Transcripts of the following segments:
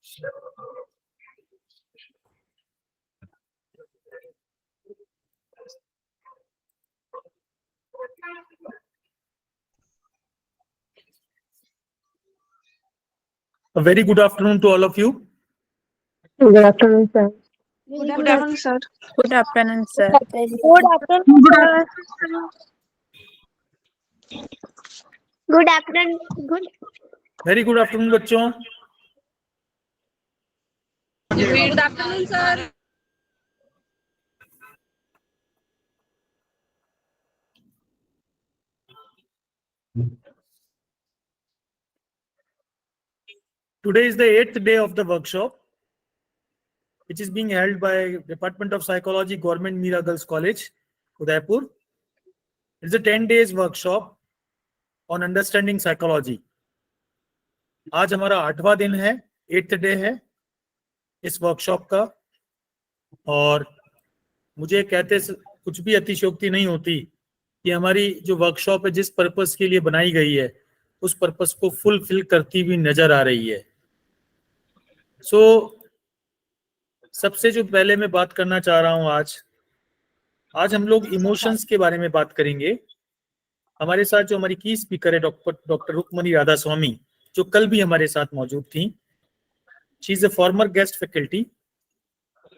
A very good afternoon to all of you. Good afternoon, sir. Good afternoon, sir. Good afternoon, sir. Good afternoon, sir. Good afternoon. Very good afternoon, बच्चों. Good afternoon, sir. Today is the 8th day of the workshop, which is being held by Department of Psychology, Government Mira Girls College, Udaipur. It's a 10 days workshop on understanding psychology. आज हमारा 8वां दिन है, 8th day है इस workshop का, और मुझे कहते कुछ भी अतिशयोक्ति नहीं होती कि हमारी जो वर्कशॉप है जिस पर्पस के लिए बनाई गई है उस पर्पस को फुलफिल करती हुई नजर आ रही है. सबसे जो पहले मैं बात करना चाह रहा हूं, आज हम लोग इमोशंस के बारे में बात करेंगे. हमारे साथ जो हमारी की स्पीकर है डॉक्टर रुक्मणी राधा स्वामी, जो कल भी हमारे साथ मौजूद थी. She is a former guest faculty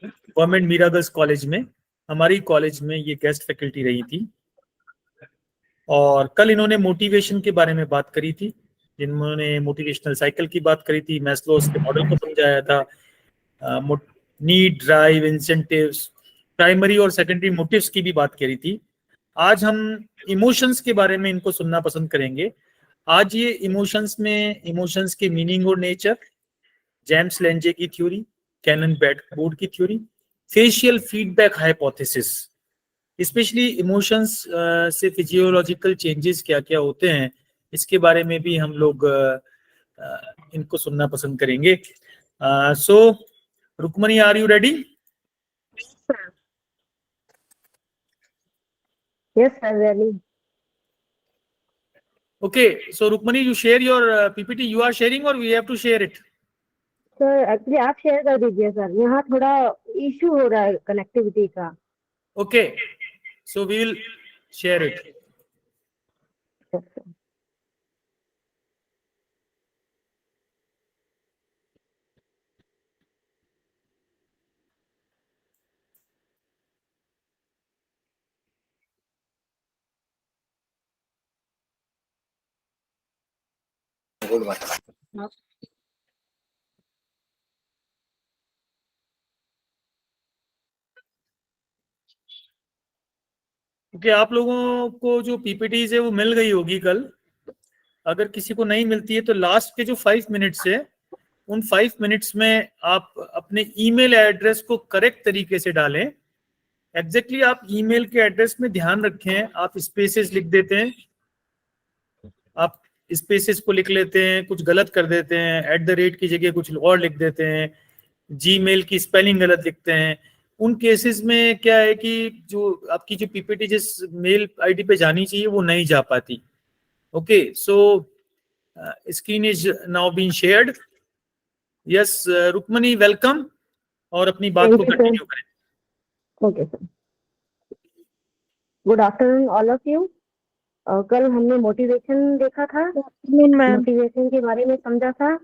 government Meera girls college में. हमारी कॉलेज में ये गेस्ट फैकल्टी रही थी, और कल इन्होंने मोटिवेशन के बारे में बात करी थी. जिन्होंने मोटिवेशनल साइकिल की बात करी थी, मैस्लोस के मॉडल को समझाया था, नीड, ड्राइव, इंसेंटिव्स, प्राइमरी और सेकेंडरी मोटिव्स की भी बात करी थी. आज हम इमोशंस के बारे में इनको सुनना पसंद करेंगे. आज ये इमोशंस के मीनिंग और नेचर, जेम्स लेंजे की थ्योरी, कैनन बेडफोर्ड की theory, facial feedback hypothesis, specially emotions से फिजियोलॉजिकल चेंजेस क्या क्या होते हैं, इसके बारे में भी हम लोग इनको सुनना पसंद करेंगे. So Rukmani, are you ready? Yes, sir, really. Okay, so Rukmani, you share your PPT. You are sharing or we have to share it? Sir, actually आप शेयर कर दीजिए सर, यहाँ थोड़ा इशू हो रहा है कनेक्टिविटी का. Okay, so we will share it. Yes, sir. Okay, आप लोगों को जो PPTs है वो मिल गई होगी कल. अगर किसी को नहीं मिलती है तो लास्ट के जो 5 मिनट्स है, उन 5 मिनट्स में आप अपने ईमेल एड्रेस को करेक्ट तरीके से डालें. एग्जैक्टली आप ईमेल के एड्रेस में ध्यान रखें. आप स्पेसेस लिख देते हैं, आप स्पेसेस को लिख लेते हैं, कुछ गलत कर देते हैं, @ की जगह कुछ और लिख देते हैं, जीमेल की स्पेलिंग गलत लिखते हैं. उन केसेस में क्या है कि जो आपकी जो पीपीटी जिस मेल आईडी पे जानी चाहिए वो नहीं जा पाती. Okay, so screen is now being shared. Yes Rukmani, welcome, और अपनी बात को कंटिन्यू करें. Okay sir. Good afternoon all of you. कल हमने मोटिवेशन देखा था, मोटिवेशन के बारे में समझा था.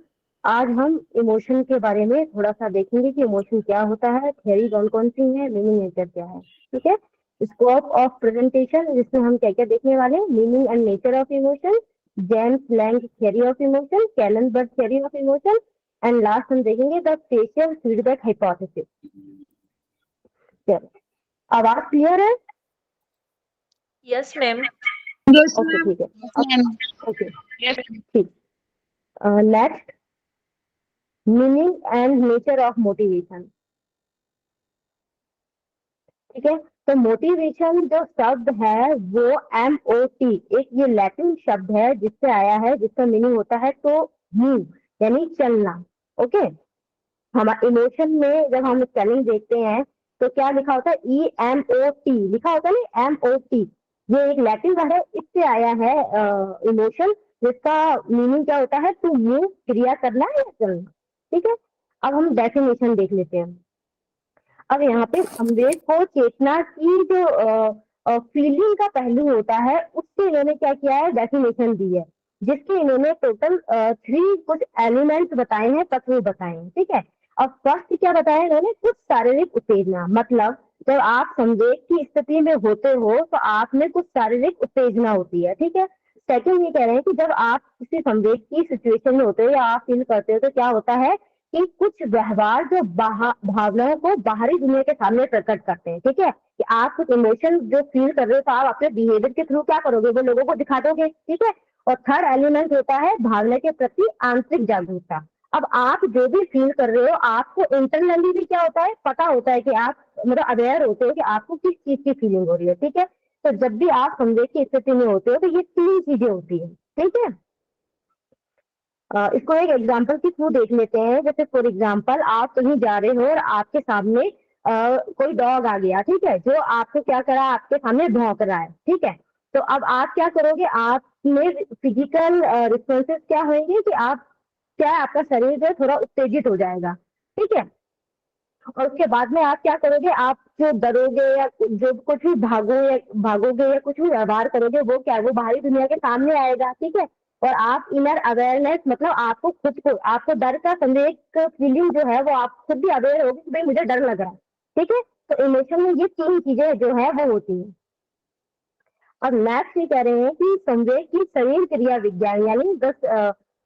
आज हम इमोशन के बारे में थोड़ा सा देखेंगे कि इमोशन क्या होता है, थ्योरी कौन कौन सी है, मीनिंग नेचर क्या है. ठीक है. स्कोप ऑफ प्रेजेंटेशन, जिसमें हम क्या क्या देखने वाले हैं: meaning and nature of emotion, James Lange theory of emotion, Cannon Bard theory of emotion, and last हम देखेंगे द फेशियल फीडबैक हाइपोथेसिस. आवाज क्लियर है? Yes, ma'am. ओके, ठीक है. ओके, ठीक. Next, meaning and nature of motivation. ठीक है. तो मोटिवेशन जो शब्द है वो MOT, एक ये लैटिन शब्द है जिससे आया है, जिसका मीनिंग होता है तो मूव, यानी चलना. ओके. हमारे इमोशन में जब हम स्पेलिंग देखते हैं तो क्या लिखा होता है? EMOT लिखा होता है ना, MOT. ये एक लैटिन वर्ड है, इससे आया है इमोशन, जिसका मीनिंग क्या होता है? टू मूव, क्रिया करना या चलना. ठीक है. अब हम डेफिनेशन देख लेते हैं। अब यहाँ पे संवेग को चेतना की जो फीलिंग का पहलू होता है उससे इन्होंने क्या किया है, डेफिनेशन दी है, जिसके इन्होंने टोटल 3 कुछ एलिमेंट्स बताए हैं, तत्व बताए हैं, ठीक है। अब फर्स्ट क्या बताया इन्होंने, कुछ शारीरिक उत्तेजना, मतलब जब आप संवेग की स्थिति में होते हो तो आप में कुछ शारीरिक उत्तेजना होती है, ठीक है। सेकंड ये कह रहे हैं कि जब आप किसी संवेग की सिचुएशन में होते हो या आप फील करते हो तो क्या होता है कि कुछ व्यवहार जो भावनाओं को बाहरी दुनिया के सामने प्रकट करते हैं, ठीक है, कि आप कुछ इमोशन जो फील कर रहे हो तो आप अपने बिहेवियर के थ्रू क्या करोगे, वो लोगों को दिखा दोगे, ठीक है। और थर्ड एलिमेंट होता है भावना के प्रति आंतरिक जागरूकता। अब आप जो भी फील कर रहे हो आपको इंटरनली भी क्या होता है, पता होता है कि आप मतलब अवेयर होते हो कि आपको किस चीज की फीलिंग हो रही है, ठीक है। तो जब भी आप संवेग की स्थिति में होते हो तो ये 3 चीजें होती है, ठीक है। इसको एक एग्जाम्पल के थ्रू देख लेते हैं। जैसे फॉर एग्जाम्पल आप कहीं जा रहे हो और आपके सामने कोई डॉग आ गया, ठीक है, जो आपको क्या करा, आपके सामने भौंक रहा है, ठीक है। तो अब आप क्या करोगे, आप में फिजिकल रिस्पॉन्सेस क्या होंगे कि आप क्या है, आपका शरीर जो है थोड़ा उत्तेजित हो जाएगा, ठीक है। और उसके बाद में आप क्या करोगे, आप जो डरोगे या जो कुछ भी भागोगे या कुछ भी व्यवहार करोगे वो क्या है, वो बाहरी दुनिया के सामने आएगा, ठीक है। और आप इनर अवेयरनेस, मतलब आपको खुद को, आपको डर का संवेग फीलिंग जो है वो आप खुद भी अवेयर होगी कि भाई मुझे डर लग रहा है, ठीक है। तो इमोशन में ये 3 चीजें जो है वो होती है। और नेक्स्ट ये कह रहे हैं कि संवेग की शरीर क्रिया विज्ञान यानी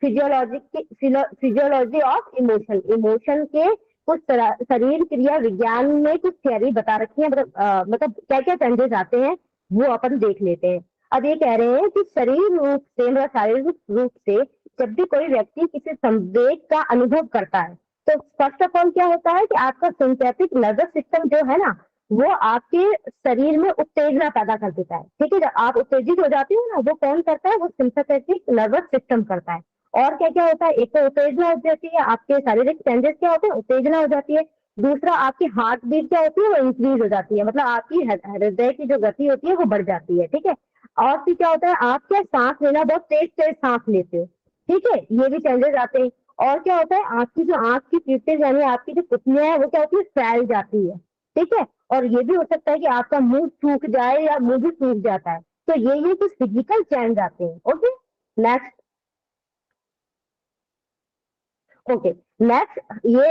फिजियोलॉजी ऑफ इमोशन, इमोशन के कुछ शरीर क्रिया विज्ञान में कुछ थियरी बता रखी है, मतलब क्या क्या चेंजेस आते हैं वो अपन देख लेते हैं। अब ये कह रहे हैं कि शरीर रूप से मतलब शारीरिक रूप से जब भी कोई व्यक्ति किसी संवेग का अनुभव करता है तो फर्स्ट ऑफ ऑल क्या होता है कि आपका सिंपैथिक नर्वस सिस्टम जो है ना वो आपके शरीर में उत्तेजना पैदा कर देता है, ठीक है। जब आप उत्तेजित हो जाते हो ना, वो कौन करता है, वो सिंपैथेटिक नर्वस सिस्टम करता है। और क्या क्या होता है, एक तो उत्तेजना हो जाती है, आपके शारीरिक चेंजेस क्या होते हैं, उत्तेजना हो जाती है। दूसरा आपकी हार्ट बीट क्या होती है, वो इंक्रीज हो जाती है, मतलब आपकी हृदय की जो गति होती है वो बढ़ जाती है, ठीक है। और फिर क्या होता है, आप क्या सांस लेना बहुत तेज तेज सांस लेते हो, ठीक है, ये भी चेंजेस आते हैं। और क्या होता है, आपकी जो आंख की प्यूपिल्स यानी आपकी जो पुतलियां है वो क्या होती है, फैल जाती है, ठीक है। और ये भी हो सकता है कि आपका मुंह सूख जाए या मुंह भी सूख जाता है। तो ये कुछ फिजिकल चेंज आते हैं। ओके नेक्स्ट, ओके नेक्स्ट ये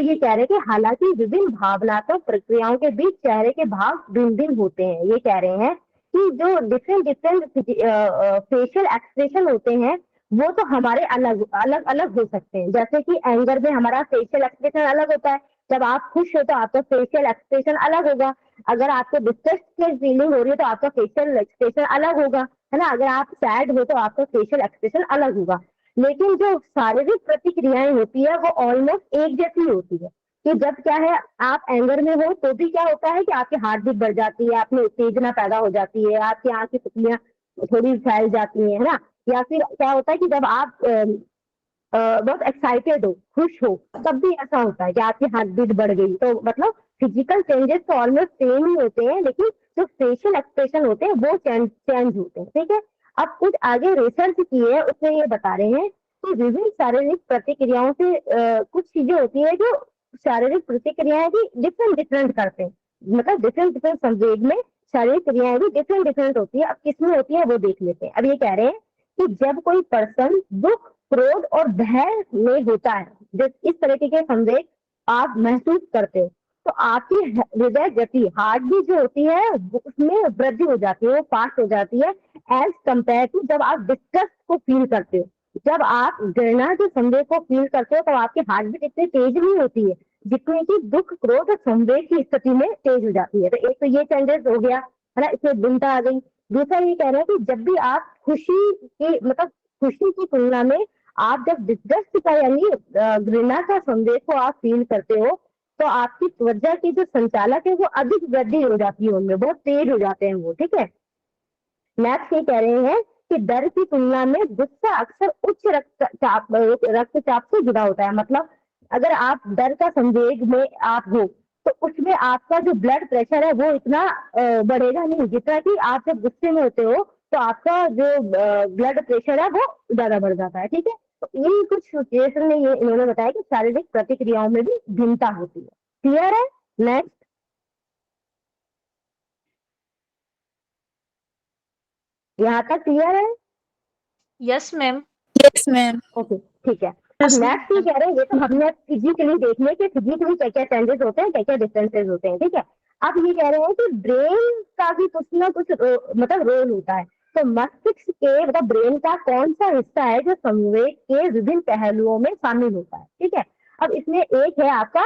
ये कह रहे हैं कि हालांकि विभिन्न भावनात्मक प्रक्रियाओं के बीच चेहरे के भाव भिन्न भिन्न होते हैं। ये कह रहे हैं कि जो डिफरेंट डिफरेंट फेशियल एक्सप्रेशन होते हैं वो तो हमारे अलग अलग अलग हो सकते हैं। जैसे कि एंगर में हमारा फेशियल एक्सप्रेशन अलग होता है, जब आप खुश हो तो आपका फेशियल एक्सप्रेशन अलग होगा, अगर आपको डिस्ट्रेस की फीलिंग हो रही है तो आपका फेशियल एक्सप्रेशन अलग होगा, है ना, अगर आप सैड हो तो आपका फेशियल एक्सप्रेशन अलग होगा। लेकिन जो शारीरिक प्रतिक्रियाएं होती है वो ऑलमोस्ट एक जैसी होती है। कि जब क्या है, आप एंगर में हो तो भी क्या होता है कि आपकी हार्ट बीट बढ़ जाती है, आप में उत्तेजना पैदा हो जाती है, आपकी आंख की पुतलियां थोड़ी फैल जाती है ना। या फिर क्या होता है कि जब आप बहुत एक्साइटेड हो, खुश हो, तब भी ऐसा होता है कि आपकी हार्ट बीट बढ़ गई। तो मतलब फिजिकल चेंजेस तो ऑलमोस्ट सेम ही होते हैं, लेकिन जो फेशियल एक्सप्रेशन होते हैं वो चेंज होते हैं, ठीक है। अब कुछ आगे रिसर्च की है, उसमें ये बता रहे हैं कि विभिन्न शारीरिक प्रतिक्रियाओं से कुछ चीजें होती है जो शारीरिक प्रतिक्रियाएं भी डिफरेंट डिफरेंट करते हैं, मतलब डिफरेंट डिफरेंट संवेग में शारीरिक क्रियाएं भी डिफरेंट डिफरेंट होती है। अब किसमें होती है वो देख लेते हैं। अब ये कह रहे हैं कि जब कोई पर्सन दुख, क्रोध और भय में होता है, जब इस तरीके के संवेग आप महसूस करते हो तो आपकी हृदय गति, हार्ट बीट जो होती है उसमें वृद्धि हो जाती है, वो फास्ट हो जाती है एज कंपेयर टू जब आप डिस्ट्रेस को फील करते हो। जब आप घृणा के संवेग को फील करते हो तो आपकी हार्ट बीट इतनी तेज नहीं होती है जितनी कि दुख, क्रोध और संवेग की स्थिति में तेज हो जाती है। तो एक तो ये चेंजेस हो गया, है ना, इसमें भिन्नता आ गई। दूसरा ये कह रहे हैं कि जब भी आप खुशी की तुलना में आप जब डिस्गस्ट का यानी घृणा का संवेग को आप फील करते हो तो आपकी त्वचा के जो संचालक है वो अधिक वृद्धि हो जाती है, उनमें बहुत तेज हो जाते हैं वो, ठीक है। नेक्स्ट ये कह रहे हैं कि डर की तुलना में गुस्सा अक्सर उच्च रक्तचाप से जुड़ा होता है। मतलब अगर आप डर का संवेग में आप हो तो उसमें आपका जो ब्लड प्रेशर है वो इतना बढ़ेगा नहीं जितना कि आप जब गुस्से में होते हो तो आपका जो ब्लड प्रेशर है वो ज्यादा बढ़ जाता है, ठीक है। तो ये कुछ सिचुएशन में ये इन्होंने बताया कि शारीरिक प्रतिक्रियाओं में भी भिन्नता होती है। क्लियर है? नेक्स्ट, यहाँ तक क्लियर है? Yes ma'am. Yes, ma'am. Okay, ठीक है। अब नेक्स्ट ये कह रहे हैं, ये तो हमने फिजिकली देख लिया कि फिजिकली क्या क्या चेंजेस होते हैं, क्या क्या डिफरेंसेस होते हैं, ठीक है। अब ये कह रहे हैं कि ब्रेन का भी कुछ ना कुछ मतलब रोल होता है। तो मस्तिष्क के मतलब ब्रेन का कौन सा हिस्सा है जो संवेग के विभिन्न पहलुओं में शामिल होता है, ठीक है। अब इसमें एक है आपका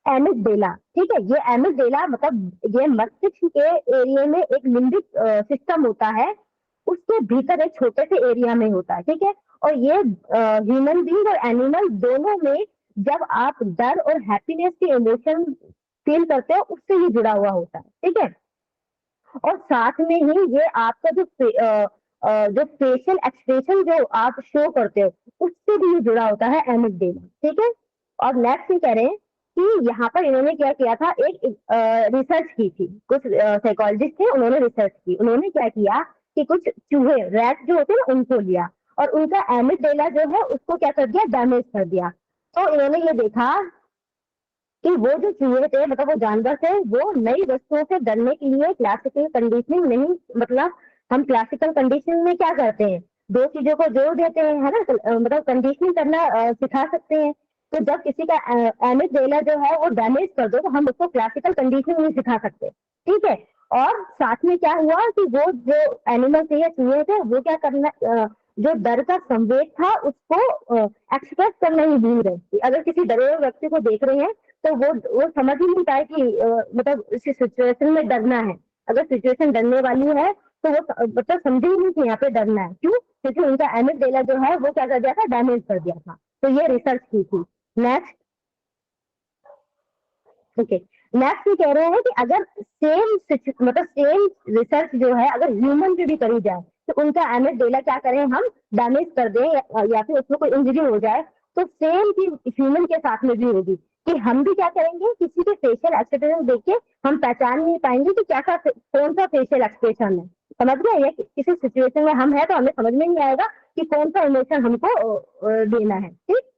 एमिगडेला, ठीक है। ये एमिगडेला मतलब ये मस्तिष्क के एरिया में एक लिम्बिक सिस्टम होता है, उसके भीतर एक छोटे से एरिया में होता है, ठीक है। और ये ह्यूमन बीइंग और एनिमल दोनों में जब आप डर और हैप्पीनेस के इमोशन फील करते हो उससे ही जुड़ा हुआ होता है, ठीक है। और साथ में ही ये आपका जो फेशियल एक्सप्रेशन जो आप शो करते हो उससे भी ये जुड़ा होता है एमिगडेला, ठीक है। और नेक्स्ट ये कह रहे हैं कि यहाँ पर इन्होंने क्या किया था, एक रिसर्च की थी, कुछ साइकोलॉजिस्ट थे, उन्होंने रिसर्च की। उन्होंने क्या किया कि कुछ चूहे रैट जो होते हैं ना उनको लिया और उनका एमिगडेला जो है उसको क्या कर दिया, डैमेज कर दिया। तो इन्होंने ये देखा कि वो जो चूहे थे मतलब वो जानवर थे, वो नई वस्तुओं से डरने के लिए क्लासिकल कंडीशनिंग नहीं, मतलब हम क्लासिकल कंडीशनिंग में क्या करते हैं, दो चीजों को जोड़ देते हैं, है ना, मतलब कंडीशनिंग करना सिखा सकते हैं। तो जब किसी का एमिगडेला जो है वो डैमेज कर दो तो हम उसको क्लासिकल कंडीशनिंग नहीं सिखा सकते, ठीक है। और साथ में क्या हुआ कि वो जो एनिमल थे या चूहे थे वो क्या करना, जो डर का संवेग था उसको एक्सप्रेस करना ही भूल गए। अगर किसी डरे हुए व्यक्ति को देख रहे हैं तो वो समझ ही नहीं पाए कि मतलब इस सिचुएशन में डरना है। अगर सिचुएशन डरने वाली है तो वो मतलब समझे ही नहीं कि यहाँ पे डरना है। क्यों? क्योंकि उनका एमिगडेला जो है वो क्या कर दिया था, डैमेज कर दिया था। तो ये रिसर्च की थी। नेक्स्ट, ओके, नेक्स्ट ये कह रहे हैं कि अगर सेम रिसर्च जो है अगर ह्यूमन पे भी करी जाए तो उनका एमिगडेला क्या करें हम, डैमेज कर दें या फिर उसमें कोई इंजरी हो जाए तो सेम चीज ह्यूमन के साथ में भी होगी कि हम भी क्या करेंगे, किसी के फेशियल एक्सप्रेशन देख के हम पहचान नहीं पाएंगे कि कैसा कौन सा फेशियल एक्सप्रेशन है। समझ गए? या किसी सिचुएशन में हम है तो हमें समझ में नहीं आएगा कि कौन सा इमोशन हमको देना है, ठीक।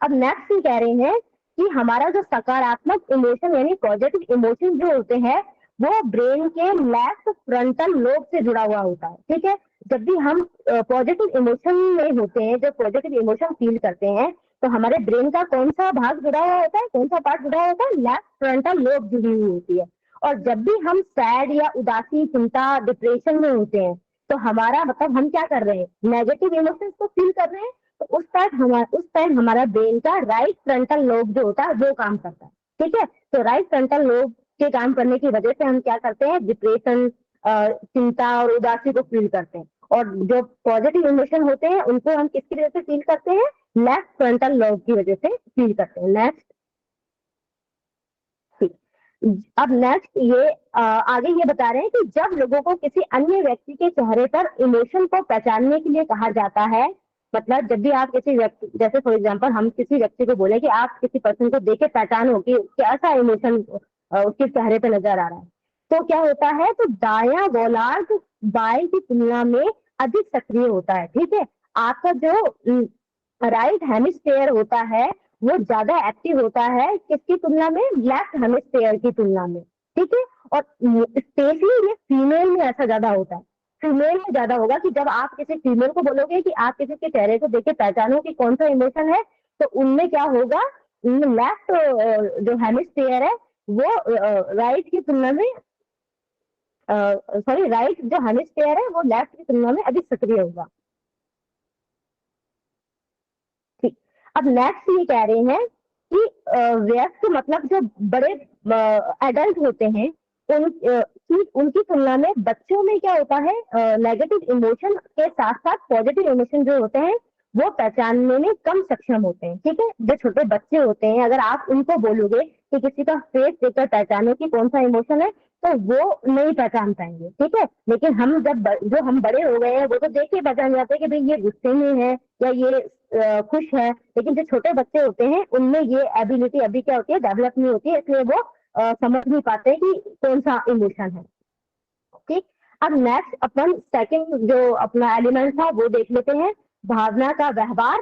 अब नेक्स्ट ये कह रहे हैं कि हमारा जो सकारात्मक इमोशन यानी पॉजिटिव इमोशन जो होते हैं वो ब्रेन के लेफ्ट फ्रंटल लोब से जुड़ा हुआ होता है, ठीक है। जब भी हम पॉजिटिव इमोशन में होते हैं, जब पॉजिटिव इमोशन फील करते हैं तो हमारे ब्रेन का कौन सा भाग जुड़ा हुआ होता है, कौन सा पार्ट जुड़ा हुआ होता है, लेफ्ट फ्रंटल लोब जुड़ी हुई होती है। और जब भी हम सैड या उदासी, चिंता, डिप्रेशन में होते हैं तो हमारा मतलब हम क्या कर रहे हैं, नेगेटिव इमोशंस को फील कर रहे हैं। तो उस टाइम हमारा ब्रेन का राइट फ्रंटल लोब जो होता है वो काम करता है, ठीक है। तो राइट फ्रंटल लोब के काम करने की वजह से हम क्या करते हैं, डिप्रेशन, चिंता और उदासी को फील करते हैं। और जो पॉजिटिव इमोशन होते हैं उनको हम किसकी वजह से फील करते हैं, लेफ्ट फ्रंटल लोब की वजह से फील करते हैं। नेक्स्ट, अब नेक्स्ट ये आगे ये बता रहे हैं कि जब लोगों को किसी अन्य व्यक्ति के चेहरे पर इमोशन को पहचानने के लिए कहा जाता है, मतलब जब भी आप किसी व्यक्ति, जैसे फॉर एग्जांपल हम किसी व्यक्ति को बोले कि आप किसी पर्सन को देख के पहचानो कि कैसा इमोशन उसके चेहरे पे नजर आ रहा है, तो क्या होता है, तो दायां गोलार्ध बाएं की तुलना में अधिक सक्रिय होता है, ठीक है। आपका जो राइट हेमिस्फेयर होता है वो ज्यादा एक्टिव होता है किसकी तुलना में, लेफ्ट हेमिस्फेयर की तुलना में, ठीक है। और स्पेशली ये फीमेल में ऐसा ज्यादा होता है, फीमेल में ज्यादा होगा कि जब आप किसी फीमेल को बोलोगे कि आप किसी के चेहरे को देख के पहचानो कि कौन सा इमोशन है, तो उनमें क्या होगा, लेफ्ट जो हेमिस्फेयर है वो राइट की तुलना में राइट जो हेमिस्फेयर है वो लेफ्ट की तुलना में अधिक सक्रिय होगा, ठीक। अब नेक्स्ट ये कह रहे हैं कि वयस्क मतलब जो बड़े एडल्ट होते हैं उनकी तुलना में बच्चों में क्या होता है, नेगेटिव इमोशन के साथ साथ पॉजिटिव इमोशन जो होते हैं वो पहचानने में कम सक्षम होते हैं, ठीक है। जो छोटे बच्चे होते हैं अगर आप उनको बोलोगे कि किसी का फेस देखकर पहचानो कि कौन सा इमोशन है तो वो नहीं पहचान पाएंगे, ठीक है। लेकिन हम जो हम बड़े हो गए हैं वो तो देख के पहचान जाते हैं कि भाई ये गुस्से में है या ये खुश है। लेकिन जो छोटे बच्चे होते हैं उनमें ये एबिलिटी अभी क्या होती है, डेवलप नहीं होती है, इसलिए वो समझ नहीं पाते कि कौन सा इमोशन है, ठीक। अब नेक्स्ट अपन सेकंड जो अपना एलिमेंट था वो देख लेते हैं, भावना का व्यवहार,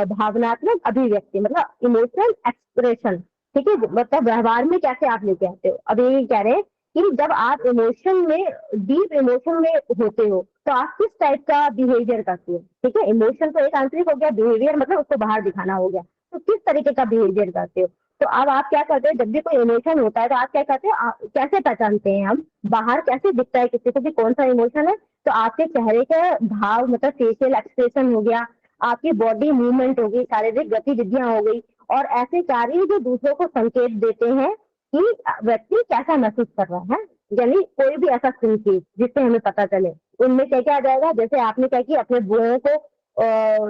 भावनात्मक अभिव्यक्ति मतलब इमोशनल एक्सप्रेशन, ठीक है, मतलब व्यवहार में कैसे आप लेके आते हो। अब ये कह रहे हैं कि जब आप इमोशन में, डीप इमोशन में होते हो तो आप किस टाइप का बिहेवियर करते हो, ठीक है। इमोशन तो एक आंतरिक हो गया, बिहेवियर मतलब उसको बाहर दिखाना हो गया, तो किस तरीके का बिहेवियर करते हो। तो अब आप क्या करते हो, जब भी कोई इमोशन होता है तो आप क्या करते हो, कैसे पहचानते हैं हम, बाहर कैसे दिखता है किसी को कि कौन सा इमोशन है। तो आपके चेहरे का भाव मतलब फेशियल एक्सप्रेशन हो गया, आपकी बॉडी मूवमेंट होगी, शारीरिक गतिविधियां हो गई, और ऐसे कार्य जो दूसरों को संकेत देते हैं कि व्यक्ति कैसा महसूस कर रहा है, यानी कोई भी ऐसा संकेत जिससे हमें पता चले। उनमें क्या क्या आ जाएगा, जैसे आपने क्या किया, अपने भुओं को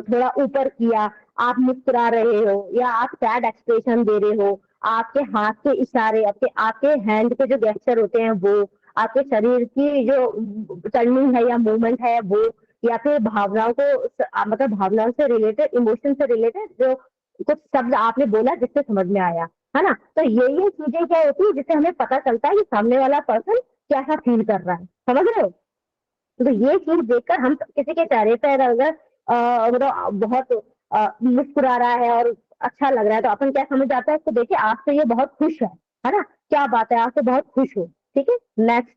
थोड़ा ऊपर किया, आप मुस्कुरा रहे हो या आप सैड एक्सप्रेशन दे रहे हो, आपके हाथ के इशारे, आपके हैंड के जो गेस्चर होते हैं वो, आपके शरीर की जो टर्निंग है या मूवमेंट है वो, या फिर भावनाओं को मतलब भावनाओं से रिलेटेड, इमोशन से रिलेटेड जो कुछ शब्द आपने बोला जिससे समझ में आया, है ना। तो ये चीजें क्या होती है जिससे हमें पता चलता है कि सामने वाला पर्सन कैसा फील कर रहा है, समझ रहे हो। तो ये चीज देखकर हम किसी के चेहरे पर अगर मतलब बहुत मुस्कुरा रहा है और अच्छा लग रहा है तो अपन क्या समझ आता है, इसको देखिए आज से ये बहुत खुश है ना, क्या बात है, आज से बहुत खुश हो, ठीक है। नेक्स्ट,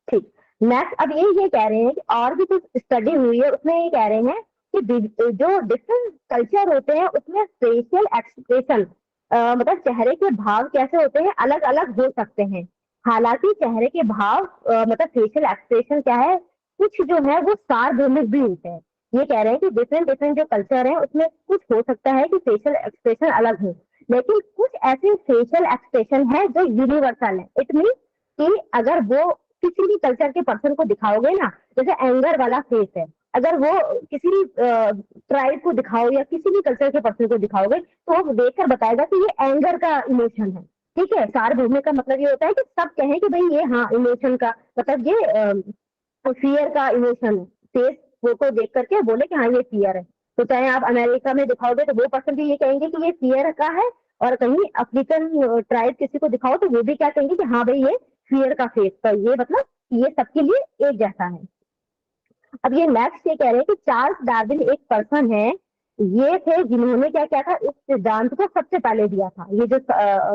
ठीक, नेक्स्ट अब ये कह रहे हैं कि और भी कुछ स्टडी हुई है, उसमें ये कह रहे हैं कि जो डिफरेंट कल्चर होते हैं उसमें फेशियल एक्सप्रेशन मतलब चेहरे के भाव कैसे होते हैं, अलग अलग हो सकते हैं। हालांकि चेहरे के भाव मतलब फेशियल एक्सप्रेशन क्या है, कुछ जो है वो सार्वभौमिक भी होते हैं। ये कह रहे हैं कि डिफरेंट डिफरेंट जो कल्चर है उसमें कुछ हो सकता है कि फेशियल एक्सप्रेशन अलग हो, लेकिन कुछ ऐसे फेशियल एक्सप्रेशन है जो यूनिवर्सल है। इट मीन कि अगर वो किसी भी कल्चर के पर्सन को दिखाओगे ना, जैसे एंगर वाला फेस है, अगर वो किसी ट्राइब को दिखाओ या किसी भी कल्चर के पर्सन को दिखाओगे तो वो देखकर बताएगा कि ये एंगर का इमोशन है, ठीक है। सार्वभौमिक का मतलब ये होता है कि सब कहें कि भाई ये हाँ इमोशन का मतलब ये फियर का इमोशन है, फेस फोटो देख करके बोले कि हाँ ये फियर है। तो चाहे आप अमेरिका में दिखाओगे तो वो पर्सन भी ये कहेंगे कि ये फियर का है, और कहीं अफ्रीकन ट्राइब किसी को दिखाओ तो वो भी क्या कहेंगे कि हाँ भाई ये फियर का फेस, तो ये मतलब ये सबके लिए एक जैसा है। अब ये नेक्स्ट ये कह रहे हैं कि चार्ल्स डार्विन एक पर्सन है, ये थे जिन्होंने क्या किया था, इस सिद्धांत को सबसे पहले दिया था। ये जो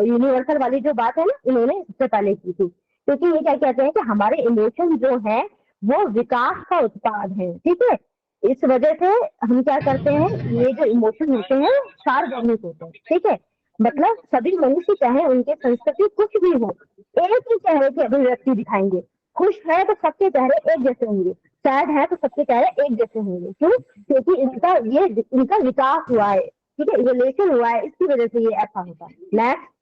यूनिवर्सल वाली जो बात है ना, इन्होंने सबसे पहले की थी, क्योंकि ये क्या कहते हैं कि हमारे इमोशन जो है वो विकास का उत्पाद है, ठीक है। इस वजह से हम क्या करते हैं, ये जो इमोशन होते हैं सार्वभौमिक होते हैं, ठीक है। मतलब सभी मनुष्य चाहे उनके संस्कृति कुछ भी हो, एक ही चेहरे की अभिव्यक्ति दिखाएंगे। खुश है तो सबके चेहरे एक जैसे होंगे, सैड है तो सबके चेहरे एक जैसे होंगे, क्यों, क्योंकि इनका विकास हुआ है, ठीक है, इवोल्यूशन हुआ है, इसकी वजह से ये ऐसा होता है। नेक्स्ट,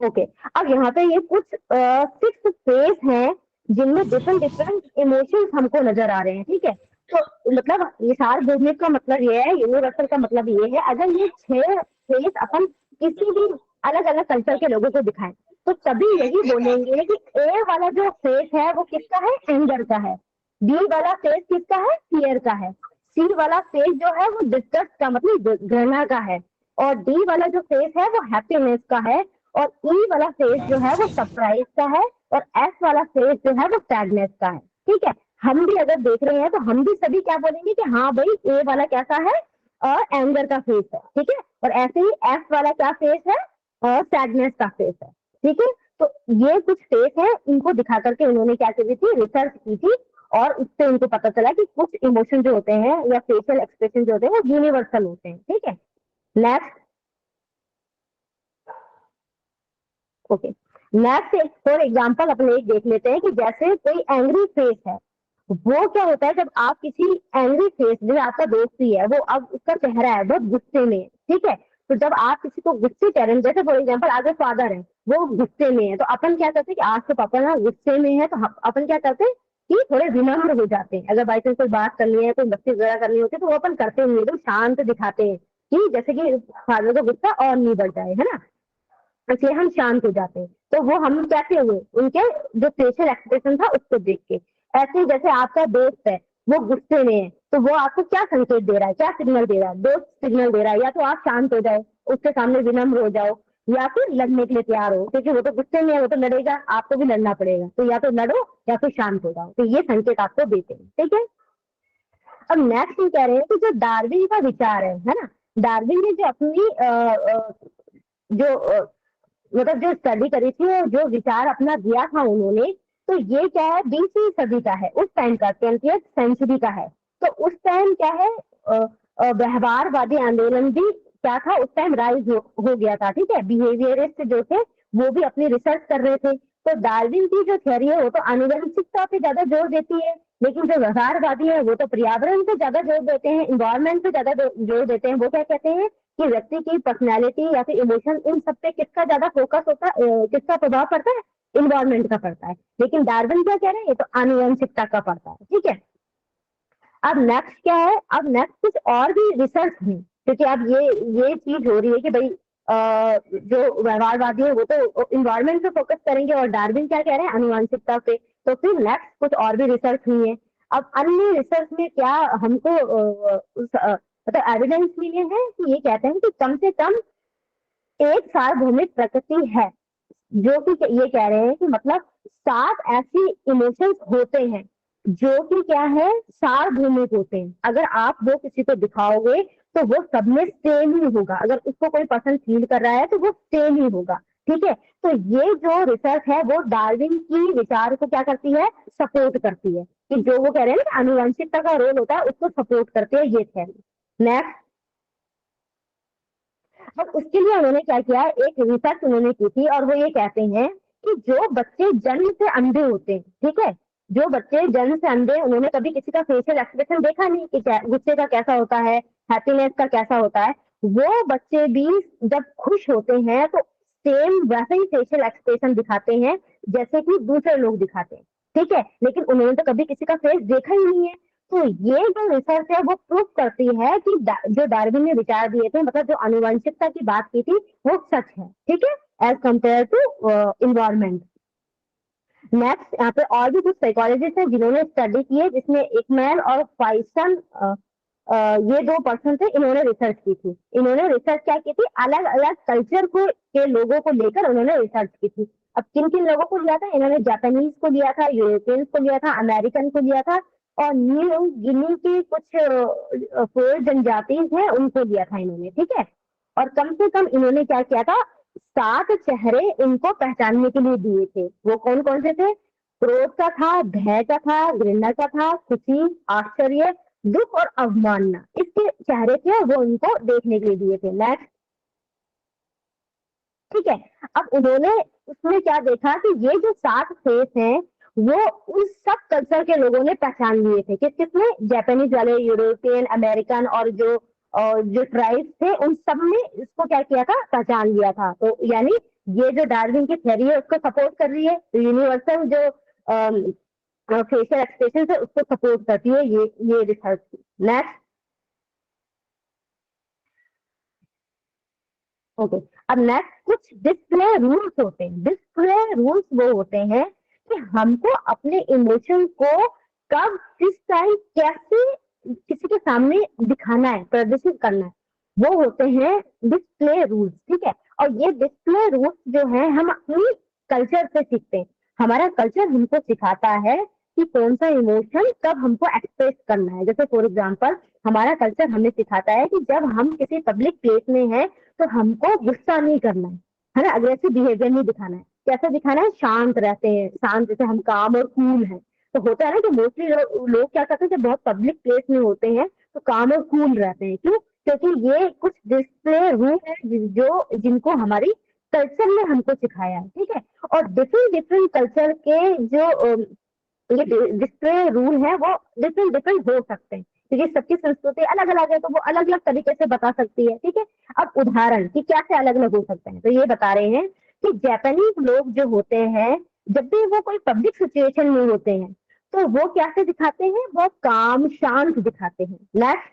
ओके, अब यहाँ पे ये कुछ 6 फेज हैं जिनमें डिफरेंट डिफरेंट इमोशंस हमको नजर आ रहे हैं, ठीक है। तो मतलब ये सार्वभौमिक का मतलब ये है, यूनिवर्सल का मतलब ये है, अगर ये 6 फेज अपन किसी भी अलग अलग कल्चर के लोगों को दिखाएं तो सभी यही बोलेंगे कि ए वाला जो फेस है वो किसका है, एंगर का है, बी वाला फेस किसका है, फियर का है, सी वाला फेस जो है वो डिस्गस्ट का मतलब घृणा का है, और डी वाला जो फेस है वो हैप्पीनेस का है, और ई वाला फेस जो है वो सरप्राइज का है, और एस वाला फेस जो है वो सैडनेस का है, ठीक है। हम भी अगर देख रहे हैं तो हम भी सभी क्या बोलेंगे कि हाँ भाई ए वाला कैसा है, और एंगर का फेस है, ठीक है। और ऐसे ही एस वाला क्या फेस है, और सैडनेस का फेस है, ठीक है। तो ये कुछ फेस है, इनको दिखा करके उन्होंने क्या करी थी, रिसर्च की थी, और उससे उनको पता चला कि कुछ इमोशन जो होते हैं या फेशियल एक्सप्रेशन जो होते हैं वो यूनिवर्सल होते हैं, ठीक है। Next, okay, next for example अपन एक देख लेते हैं कि जैसे कोई एंग्री फेस है, वो क्या होता है जब आप किसी एंग्री फेस, जैसे आपका दोस्त ही है वो, अब उसका चेहरा है बहुत गुस्से में, ठीक है। तो जब आप किसी को गुस्से कह रहे हैं, जैसे फॉर एग्जाम्पल आगे फादर है वो गुस्से में है, तो अपन क्या करते हैं कि आज तो पापा ना गुस्से में है, तो अपन क्या करते हैं कि थोड़े विनम्र हो जाते हैं। अगर बाई चांस कोई बात करनी है, कोई मस्ती वगैरह करनी होती है तो वो अपन करते हैं, एकदम शांत दिखाते हैं कि जैसे कि फादर का गुस्सा और नहीं बढ़ जाए, है ना, इसलिए हम शांत हो जाते हैं। तो वो हम कैसे हुए, उनके जो फेशियल एक्सप्रेशन था उसको देख के। ऐसे ही जैसे आपका दोस्त है वो गुस्से में है, तो वो आपको क्या संकेत दे रहा है, क्या सिग्नल दे रहा है, दोस्त सिग्नल दे रहा है या तो आप शांत हो जाओ, उसके सामने विनम्र हो जाओ, या फिर लड़ने के लिए तैयार हो, क्योंकि वो तो गुस्से में है, वो तो लड़ेगा, आपको भी लड़ना पड़ेगा, तो या तो लड़ो या फिर शांत हो जाओ। तो ये संकेत आपको देते हैं, ठीक है। अब नेक्स्ट ये कह रहे हैं कि जो डार्विन का विचार है ना, डार्विन ने जो अपनी जो मतलब जो स्टडी करी थी और जो विचार अपना दिया था उन्होंने, तो ये क्या है 20वीं सदी का है, उस टाइम का 20th सेंचुरी का है। तो उस टाइम क्या है व्यवहारवादी आंदोलन भी क्या था, उस टाइम राइज हो गया था, ठीक है। बिहेवियरिस्ट जो थे वो भी अपनी रिसर्च कर रहे थे। तो डार्विन की जो थ्योरी है वो तो आनुवंशिकता पे ज्यादा जोर देती है, लेकिन जो व्यवहारवादी है वो तो पर्यावरण पे ज्यादा जोर देते हैं, इन्वायरमेंट पे ज्यादा जोर देते हैं। वो क्या कहते हैं कि व्यक्ति की पर्सनैलिटी या फिर इमोशन, इन सब पे किसका ज्यादा फोकस होता है, किसका प्रभाव पड़ता है, इन्वायरमेंट का पड़ता है। लेकिन डार्विन क्या कह रहे हैं, ये तो आनुवंशिकता का पड़ता है, ठीक है। अब नेक्स्ट क्या है, अब नेक्स्ट कुछ और भी रिसर्च है, क्योंकि अब ये चीज हो रही है कि भाई जो व्यवहारवादी है वो तो इन्वायरमेंट पे फोकस करेंगे और डार्विन क्या कह रहे हैं, आनुवंशिकता पे। तो फिर नेक्स्ट कुछ और भी रिसर्च हुई है। अब अन्य रिसर्च में क्या हमको मतलब एविडेंस मिले हैं कि ये कहते हैं कि कम से कम एक सार्वभौमिक प्रकृति है, जो कि ये कह रहे हैं कि मतलब 7 ऐसी इमोशंस होते हैं जो कि क्या है, सार्वभौमिक होते हैं। अगर आप वो किसी को दिखाओगे तो वो सब में सेम ही होगा, अगर उसको कोई पर्सन फील कर रहा है तो वो सेम ही होगा, ठीक है। तो ये जो रिसर्च है वो डार्विन की विचार को क्या करती है, सपोर्ट करती है, कि जो वो कह रहे हैं ना आनुवंशिकता का रोल होता है उसको सपोर्ट करती है ये थ्योरी। नेक्स्ट, अब उसके लिए उन्होंने क्या किया, एक रिसर्च उन्होंने की थी और वो ये कहते हैं कि जो बच्चे जन्म से अंधे होते हैं, ठीक है, जो बच्चे जन्म से अंधे, उन्होंने कभी किसी का फेशियल एक्सप्रेशन देखा नहीं कि गुस्से का कैसा होता है, हैप्पीनेस का कैसा होता है, वो बच्चे भी जब खुश होते हैं तो सेम वैसे ही फेशियल एक्सप्रेशन दिखाते हैं जैसे कि दूसरे लोग दिखाते हैं, ठीक है। लेकिन उन्होंने तो कभी किसी का फेस देखा ही नहीं है। तो ये जो रिसर्च है वो प्रूव करती है कि जो डार्विन ने विचार दिए थे, मतलब जो आनुवंशिकता की बात की थी, वो सच है, ठीक है, as compare to environment. Next, यहाँ पे और भी कुछ साइकोलॉजिस्ट हैं जिन्होंने स्टडी की है, जिसमें एकमैन और फाइसन ये 2 पर्सन थे, इन्होंने रिसर्च की थी। इन्होंने रिसर्च क्या की थी, अलग अलग कल्चर को के लोगों को लेकर उन्होंने रिसर्च की थी। अब किन किन लोगों को लिया था, इन्होंने जापानीज को लिया था, यूरोपियंस को लिया था, अमेरिकन को लिया था, और न्यू गिनी की कुछ 4 जनजाति हैं उनको लिया था इन्होंने, ठीक है। और कम से कम इन्होंने क्या किया था, 7 चेहरे इनको पहचानने के लिए दिए थे। वो कौन कौन से थे, क्रोध का था, भय का था, घृणा का था, खुशी, आश्चर्य, दुख और अवमानना, इसके चेहरे थे वो इनको देखने के लिए दिए थे। नेक्स्ट, ठीक है। अब उन्होंने उसमें क्या देखा कि ये जो 7 फेस हैं वो उस सब कल्चर के लोगों ने पहचान लिए थे। किस किस ने, जापानीज वाले, यूरोपियन, अमेरिकन, और जो ट्राइब्स थे उन सब ने इसको क्या किया था, पहचान लिया था। तो यानी ये जो डार्विन की थ्योरी है उसको सपोर्ट कर रही है, यूनिवर्सल जो फेशियल एक्सप्रेशन है उसको सपोर्ट करती है ये रिसर्च। Next, okay. अब नेक्स्ट, कुछ डिस्प्ले रूल्स होते हैं। डिस्प्ले रूल्स वो होते हैं कि हमको अपने इमोशन को कब, किस टाइम, कैसे किसी के सामने दिखाना है, प्रदर्शित करना है, वो होते हैं डिस्प्ले रूल्स, ठीक है। और ये डिस्प्ले रूल्स जो है हम अपनी कल्चर से सीखते हैं। हमारा कल्चर हमको सिखाता है कि कौन सा इमोशन कब हमको एक्सप्रेस करना है। जैसे फॉर एग्जाम्पल, हमारा कल्चर हमें सिखाता है कि जब हम किसी पब्लिक प्लेस में हैं तो हमको गुस्सा नहीं करना है ना, अग्रेसिव बिहेवियर नहीं दिखाना है। कैसे दिखाना है, शांत रहते हैं, शांत, जैसे हम काम और कूल है। तो होता है ना कि मोस्टली लोग क्या करते हैं, जब बहुत पब्लिक प्लेस में होते हैं तो काम और कूल रहते हैं। क्यों, क्योंकि ये कुछ डिस्प्ले रूल है जिनको हमारी कल्चर ने हमको सिखाया है, ठीक है। और डिफरेंट डिफरेंट कल्चर के जो ये डिस्प्ले रूल है वो डिफरेंट डिफरेंट हो सकते हैं, क्योंकि सबकी संस्कृति अलग अलग है तो वो अलग अलग तरीके से बता सकती है, ठीक है। अब उदाहरण कि कैसे अलग अलग हो सकते हैं, तो ये बता रहे हैं कि जापानीज लोग जो होते हैं जब भी वो कोई पब्लिक सिचुएशन में होते हैं तो वो कैसे दिखाते हैं, वो काम शांत दिखाते हैं। नेक्स्ट,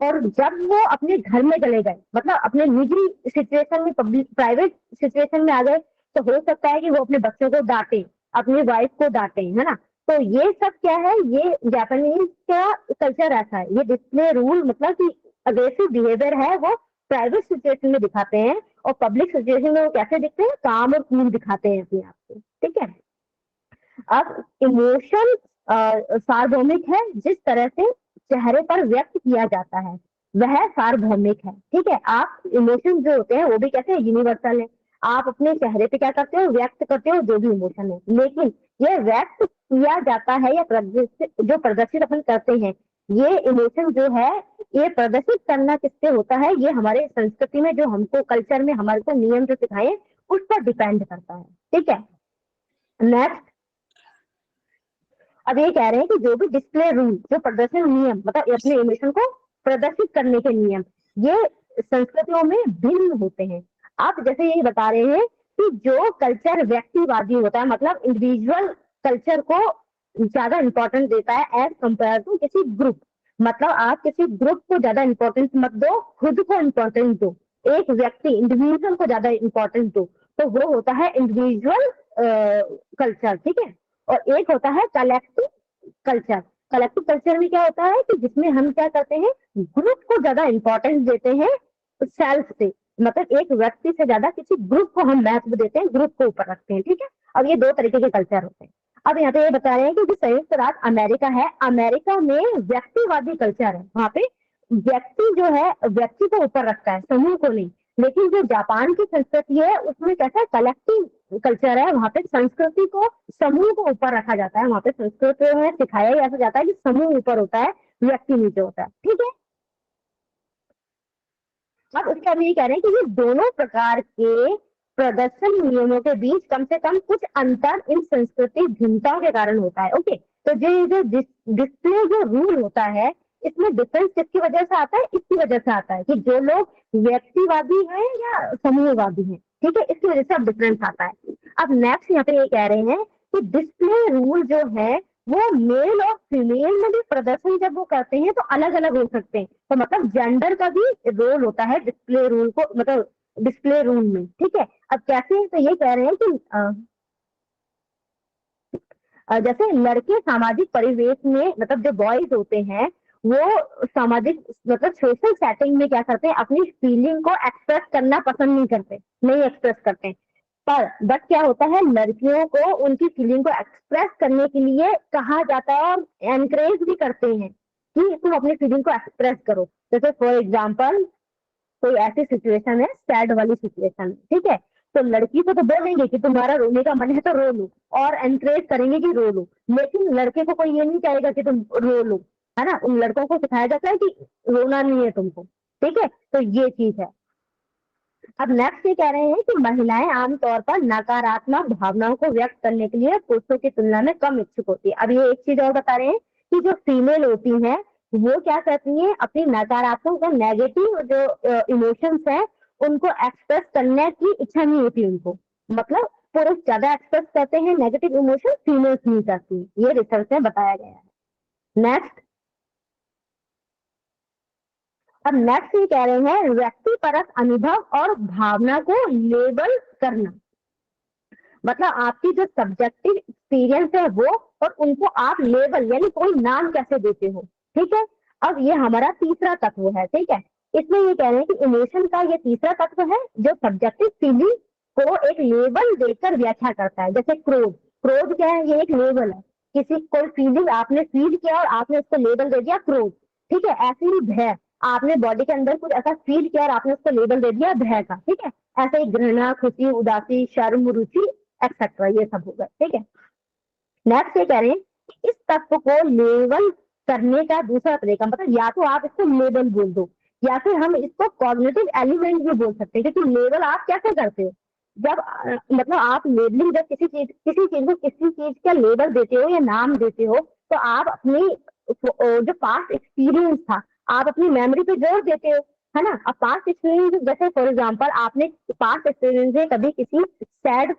और जब वो अपने घर में चले गए, मतलब अपने निजी सिचुएशन में, पब्लिक प्राइवेट सिचुएशन में आ गए, तो हो सकता है कि वो अपने बच्चों को डांटे, अपनी वाइफ को डांटे, है ना। तो ये सब क्या है, ये जापानीज का कल्चर ऐसा है। ये डिस्प्ले रूल मतलब कि अग्रेसिव बिहेवियर है वो प्राइवेट सिचुएशन में दिखाते हैं और पब्लिक सिचुएशन में वो कैसे दिखते हैं, काम और कूल दिखाते हैं अपने आप को, ठीक है। अब इमोशन सार्वभौमिक है, जिस तरह से चेहरे पर व्यक्त किया जाता है वह सार्वभौमिक है, ठीक है। आप इमोशन जो होते हैं वो भी कैसे यूनिवर्सल है, आप अपने चेहरे पे क्या करते हो, व्यक्त करते हो जो भी इमोशन है, लेकिन ये व्यक्त किया जाता है या जो प्रदर्शित अपन करते हैं, ये इमोशन जो है ये प्रदर्शित करना किससे होता है, ये हमारे संस्कृति में जो हमको कल्चर में हमारे को नियम जो सिखाए उस पर डिपेंड करता है, ठीक है। नेक्स्ट, अब ये कह रहे हैं कि जो भी डिस्प्ले रूल, जो प्रदर्शन नियम, मतलब अपने इमोशन को प्रदर्शित करने के नियम, ये संस्कृतियों में भिन्न होते हैं। आप जैसे ये बता रहे हैं कि जो कल्चर व्यक्तिवादी होता है, मतलब इंडिविजुअल कल्चर को ज्यादा इंपॉर्टेंट देता है एज कंपेयर टू किसी ग्रुप, मतलब आप किसी ग्रुप को ज्यादा इंपॉर्टेंस मत दो, खुद को इंपॉर्टेंस दो, एक व्यक्ति इंडिविजुअल को ज्यादा इंपॉर्टेंस दो, तो वो होता है इंडिविजुअल कल्चर, ठीक है। और एक होता है कलेक्टिव कल्चर। कलेक्टिव कल्चर में क्या होता है कि जिसमें हम क्या करते हैं, ग्रुप को ज्यादा इंपॉर्टेंस देते हैं सेल्फ से, मतलब एक व्यक्ति से ज्यादा किसी ग्रुप को हम महत्व देते हैं, ग्रुप को ऊपर रखते हैं, ठीक है। अब ये दो तरीके के कल्चर होते हैं। अब यहाँ पे ये बता रहे हैं कि जो संयुक्त राज्य अमेरिका है, अमेरिका में व्यक्तिवादी कल्चर है, वहां पे व्यक्ति जो है व्यक्ति को ऊपर रखता है, समूह को नहीं। लेकिन जो जापान की संस्कृति है उसमें कैसा है, कलेक्टिव कल्चर है, वहां पे संस्कृति को, समूह को ऊपर रखा जाता है, वहां पे संस्कृति में सिखाया ही ऐसा जाता है कि समूह ऊपर होता है, व्यक्ति नीचे होता है, ठीक है। अब उसके बाद ये कह रहे हैं कि ये दोनों प्रकार के प्रदर्शन नियमों के बीच कम से कम कुछ अंतर इन संस्कृति भिन्नताओं के कारण होता है, ओके। तो जो डिस्प्ले जो रूल होता है, इसमें डिफरेंस किसकी वजह से आता है, इसकी वजह से आता है कि जो लोग व्यक्तिवादी हैं या समूहवादी हैं, ठीक है, इसकी वजह से अब डिफरेंस आता है। अब नेक्स्ट यहाँ पे ये कह रहे हैं कि डिस्प्ले रूल जो है वो मेल और फीमेल में भी प्रदर्शन जब वो करते हैं तो अलग अलग हो सकते हैं, तो मतलब जेंडर का भी रोल होता है डिस्प्ले रूल को, मतलब डिस्प्ले रूल में, ठीक है। अब कैसे, तो ये कह रहे हैं कि जैसे लड़के सामाजिक परिवेश में, मतलब जो बॉयज होते हैं वो सामाजिक, मतलब सोशल सेटिंग में क्या करते हैं, अपनी फीलिंग को एक्सप्रेस करना पसंद नहीं एक्सप्रेस करते, पर बट क्या होता है, लड़कियों को उनकी फीलिंग को एक्सप्रेस करने के लिए कहा जाता है और एनकरेज भी करते हैं कि तुम अपनी फीलिंग को एक्सप्रेस करो। जैसे फॉर एग्जाम्पल कोई ऐसी सिचुएशन है, सैड वाली सिचुएशन, ठीक है, तो लड़की को तो बोलेंगे कि तुम्हारा रोने का मन है तो रो लो, और एनकरेज करेंगे कि रो लो, लेकिन लड़के को कोई ये नहीं चाहेगा कि तुम रो लो, है ना। उन लड़कों को सिखाया जाता है कि रोना नहीं है तुमको, ठीक है, तो ये चीज है। अब नेक्स्ट ये कह रहे हैं कि महिलाएं आमतौर पर नकारात्मक भावनाओं को व्यक्त करने के लिए पुरुषों की तुलना में कम इच्छुक होती है। अब ये एक चीज और बता रहे हैं कि जो फीमेल होती हैं वो क्या करती हैं, अपनी नकारात्मक और नेगेटिव जो इमोशंस हैं उनको एक्सप्रेस करने की इच्छा नहीं होती उनको, मतलब पुरुष ज्यादा एक्सप्रेस करते हैं नेगेटिव इमोशन, फीमेल्स नहीं करती, ये रिसर्च में बताया गया है। नेक्स्ट, अब नेक्स्ट ये कह रहे हैं व्यक्तिपरक अनुभव और भावना को लेबल करना, मतलब आपकी जो सब्जेक्टिव एक्सपीरियंस है वो, और उनको आप लेबल यानी कोई नाम कैसे देते हो, ठीक है। अब ये हमारा तीसरा तत्व है, ठीक है। इसमें ये कह रहे हैं कि इमोशन का ये तीसरा तत्व है जो सब्जेक्टिव फीलिंग को एक लेबल देकर व्याख्या करता है। जैसे क्रोध, क्रोध क्या है, ये एक लेबल है, किसी कोई फीलिंग आपने फील किया और आपने उसको लेबल दे दिया क्रोध, ठीक है। ऐसे ही भय, आपने बॉडी के अंदर कुछ ऐसा फील किया और आपने उसको लेबल दे दिया भय का, ठीक है। ऐसे ही घृणा, खुशी, उदासी, शर्म, रुचि एक्सेट्रा, ये सब होगा, ठीक है। नेक्स्ट ये कह रहे हैं कि इस तत्व को लेबल करने का दूसरा तरीका, मतलब या तो आप इसको लेबल बोल दो या फिर हम इसको कॉग्निटिव एलिमेंट भी बोल सकते हैं, क्योंकि लेबल आप कैसे करते हो, जब मतलब आप लेबलिंग, जब किसी चीज को किसी चीज का लेबल देते हो या नाम देते हो, तो आप अपनी जो पास्ट एक्सपीरियंस था आप अपनी मेमोरी पे जोर देते हो, है ना। अब पास्ट एक्सपीरियंस, जैसे फॉर एग्जांपल आपने पास्ट एक्सपीरियंस से कभी किसी सैड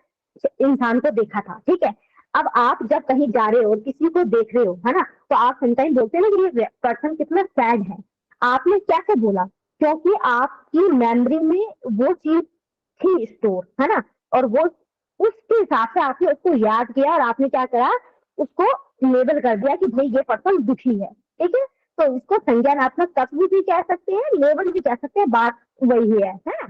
इंसान को देखा था, ठीक है। अब आप जब कहीं जा रहे हो और किसी को देख रहे हो, है ना, तो आप समटाइम बोलते हैं ना कि ये पर्सन कितना सैड है, आपने कैसे बोला, क्योंकि आपकी मेमोरी में वो चीज थी स्टोर, है ना, और वो उसके हिसाब से आपने उसको याद किया और आपने क्या करा, उसको लेबल कर दिया कि भाई ये पर्सन दुखी है, ठीक है। तो इसको संज्ञानात्मक तत्व भी कह सकते हैं, लेबल भी कह सकते हैं, बात वही है ना।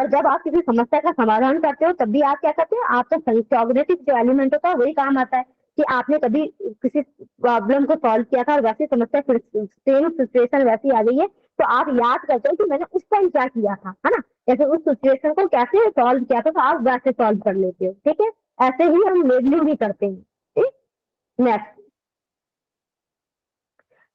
और जब आप किसी समस्या का समाधान करते हो तब भी आप क्या करते हो, आपका कॉग्निटिव जो एलिमेंट होता है वही काम आता है कि आपने कभी किसी प्रॉब्लम को सॉल्व किया था और वैसी समस्या फिर सेम सिचुएशन वैसी आ गई है तो आप याद करते हो कि मैंने उस टाइम क्या किया था, है ना, जैसे उस सिचुएशन को कैसे सॉल्व किया था तो आप वैसे सॉल्व कर लेते हो। ठीक है, ऐसे ही हम लेबलिंग भी करते हैं। ठीक, नेक्स्ट,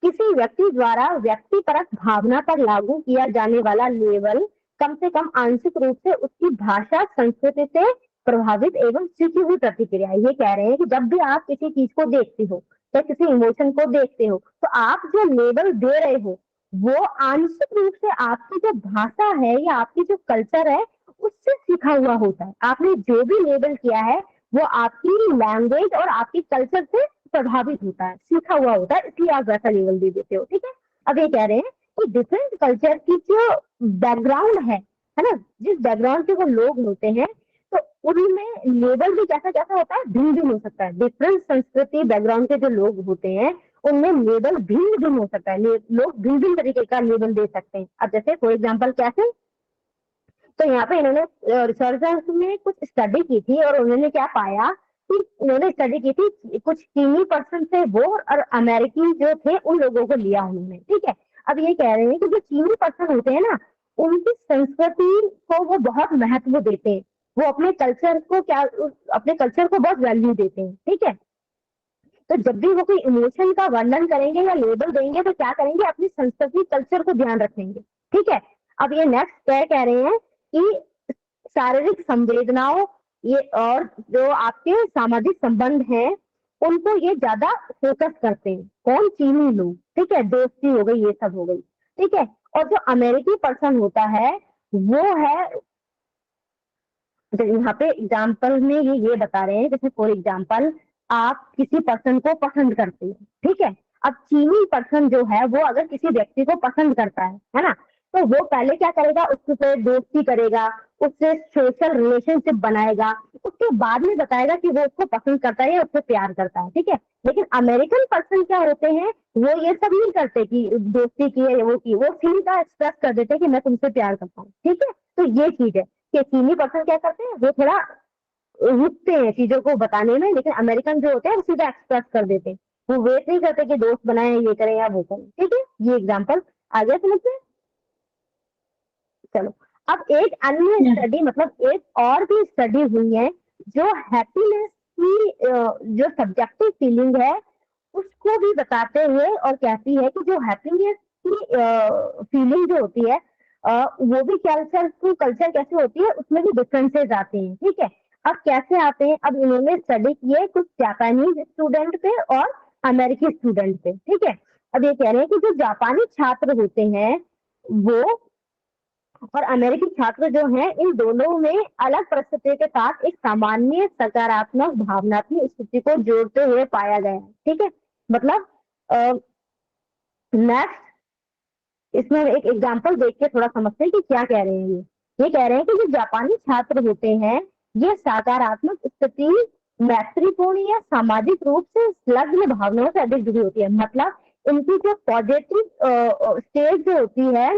किसी व्यक्ति द्वारा व्यक्तिपरक भावना पर लागू किया जाने वाला लेबल कम से कम आंशिक रूप से उसकी भाषा संस्कृति से प्रभावित एवं सीखी हुई प्रतिक्रिया। ये कह रहे हैं कि जब भी आप किसी चीज को देखते हो या किसी इमोशन को देखते हो तो आप जो लेबल दे रहे हो वो आंशिक रूप से आपकी जो भाषा है या आपकी जो कल्चर है उससे सीखा हुआ होता है। आपने जो भी लेबल किया है वो आपकी लैंग्वेज और आपकी कल्चर से प्रभावित होता है, सीखा हुआ होता है, इसलिए आप वैसा लेवल दे देते हो। ठीक है, अब ये कह रहे हैं कि डिफरेंट कल्चर की जो बैकग्राउंड है ना, जिस बैकग्राउंड के वो लोग होते हैं तो उनमें लेवल भी कैसा कैसा होता है, भिन्न भिन्न हो सकता है। डिफरेंट संस्कृति बैकग्राउंड के जो लोग होते हैं उनमें लेवल भिन्न भिन्न हो सकता है, लोग भिन्न भिन्न तरीके का लेवल दे सकते हैं। अब जैसे फॉर एग्जाम्पल कैसे, तो यहाँ पे इन्होंने रिसर्चर्स में कुछ स्टडी की थी और उन्होंने क्या पाया कि उन्होंने स्टडी की थी कुछ चीनी पर्सन थे वो और अमेरिकी जो थे उन लोगों को लिया उन्होंने। ठीक है, अब ये कह रहे हैं कि जो चीनी पर्सन होते हैं ना उनकी संस्कृति को वो बहुत महत्व देते हैं, वो अपने कल्चर को अपने कल्चर को बहुत वैल्यू देते हैं। ठीक है, तो जब भी वो कोई इमोशन का वर्णन करेंगे या लेबल देंगे तो क्या करेंगे, अपनी संस्कृति कल्चर को ध्यान रखेंगे। ठीक है, अब ये नेक्स्ट क्या कह रहे हैं कि शारीरिक संवेदनाओं ये और जो आपके सामाजिक संबंध हैं उनको ये ज्यादा फोकस करते हैं। कौन, चीनी लोग। ठीक है, दोस्ती हो गई, ये सब हो गई। ठीक है, और जो अमेरिकी पर्सन होता है वो है, यहाँ पे एग्जाम्पल में ये बता रहे हैं, जैसे फॉर एग्जाम्पल आप किसी पर्सन को पसंद करते हैं। ठीक है, अब चीनी पर्सन जो है वो अगर किसी व्यक्ति को पसंद करता है ना, तो वो पहले क्या करेगा, उससे दोस्ती करेगा, उससे सोशल रिलेशनशिप बनाएगा, उसके बाद में बताएगा कि वो उसको पसंद करता है या उससे प्यार करता है। ठीक है, लेकिन अमेरिकन पर्सन क्या होते हैं, वो ये सब नहीं करते कि दोस्ती की है वो की, वो सीधा एक्सप्रेस कर देते हैं कि मैं तुमसे प्यार करता हूँ। ठीक है, तो ये चीज है कि चीनी पर्सन क्या करते हैं, वो थोड़ा रुकते हैं चीजों को बताने में, लेकिन अमेरिकन जो होते हैं वो सीधा एक्सप्रेस कर देते हैं, वो वेट नहीं करते कि दोस्त बनाए, ये करें या वो करें। ठीक है, ये एग्जाम्पल आगे समझते हैं। चलो, अब एक अन्य स्टडी, मतलब एक और भी स्टडी हुई है जो हैप्पीनेस की जो सब्जेक्टिव फीलिंग है उसको भी बताते हुए और कहती है कि जो हैप्पीनेस की फीलिंग जो होती है वो भी कल्चर कैसे होती है उसमें भी डिफरेंसेस आते हैं। ठीक है, अब कैसे आते हैं, अब इन्होंने स्टडी किए कुछ जापानीज स्टूडेंट पे और अमेरिकी स्टूडेंट पे। ठीक है, अब ये कह रहे हैं कि जो जापानी छात्र होते हैं वो और अमेरिकी छात्र जो हैं इन दोनों में अलग परिस्थितियों के साथ एक सामान्य सकारात्मक भावनात्मक स्थिति को जोड़ते हुए पाया गया है। ठीक है, मतलब नेक्स्ट इसमें एक एग्जांपल देख के थोड़ा समझते हैं कि क्या कह रहे हैं। ये कह रहे हैं कि जो जापानी छात्र होते हैं ये सकारात्मक स्थिति मैत्रीपूर्ण या सामाजिक रूप से संलग्न भावनाओं से अधिक जुड़ी होती है। मतलब इनकी जो पॉजिटिव स्टेज जो होती है,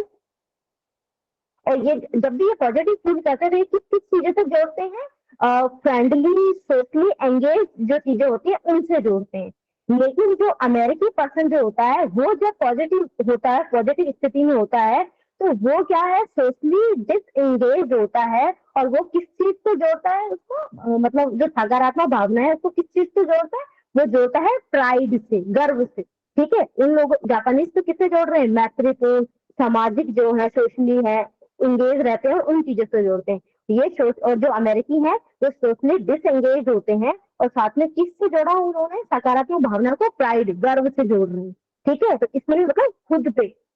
और ये जब भी ये पॉजिटिव फील करते हैं किस किस चीजों से जोड़ते हैं, फ्रेंडली सोशली एंगेज जो चीजें होती है उनसे जोड़ते हैं। लेकिन जो अमेरिकी पर्सन जो होता है वो जब पॉजिटिव होता है, पॉजिटिव स्थिति में होता है, तो वो क्या है, सोशली डिसएंगेज होता है। और वो किस चीज से जोड़ता है उसको, मतलब जो सकारात्मक भावना है उसको किस चीज से जोड़ता है, वो जोड़ता है प्राइड से, गर्व से। ठीक है, इन लोगों जापानीज तो किससे जोड़ रहे हैं, मैत्रीपूर्ण सामाजिक जो है सोशली है इंगेज रहते हैं उन चीजों से जोड़ते हैं। ये और जो अमेरिकी है वो सोशली डिसएंगेज होते हैं और साथ में किससे जोड़ा उन्होंने, सकारात्मक भावना को प्राइड गर्व से जोड़ रहे हैं। ठीक है, तो इसमें मतलब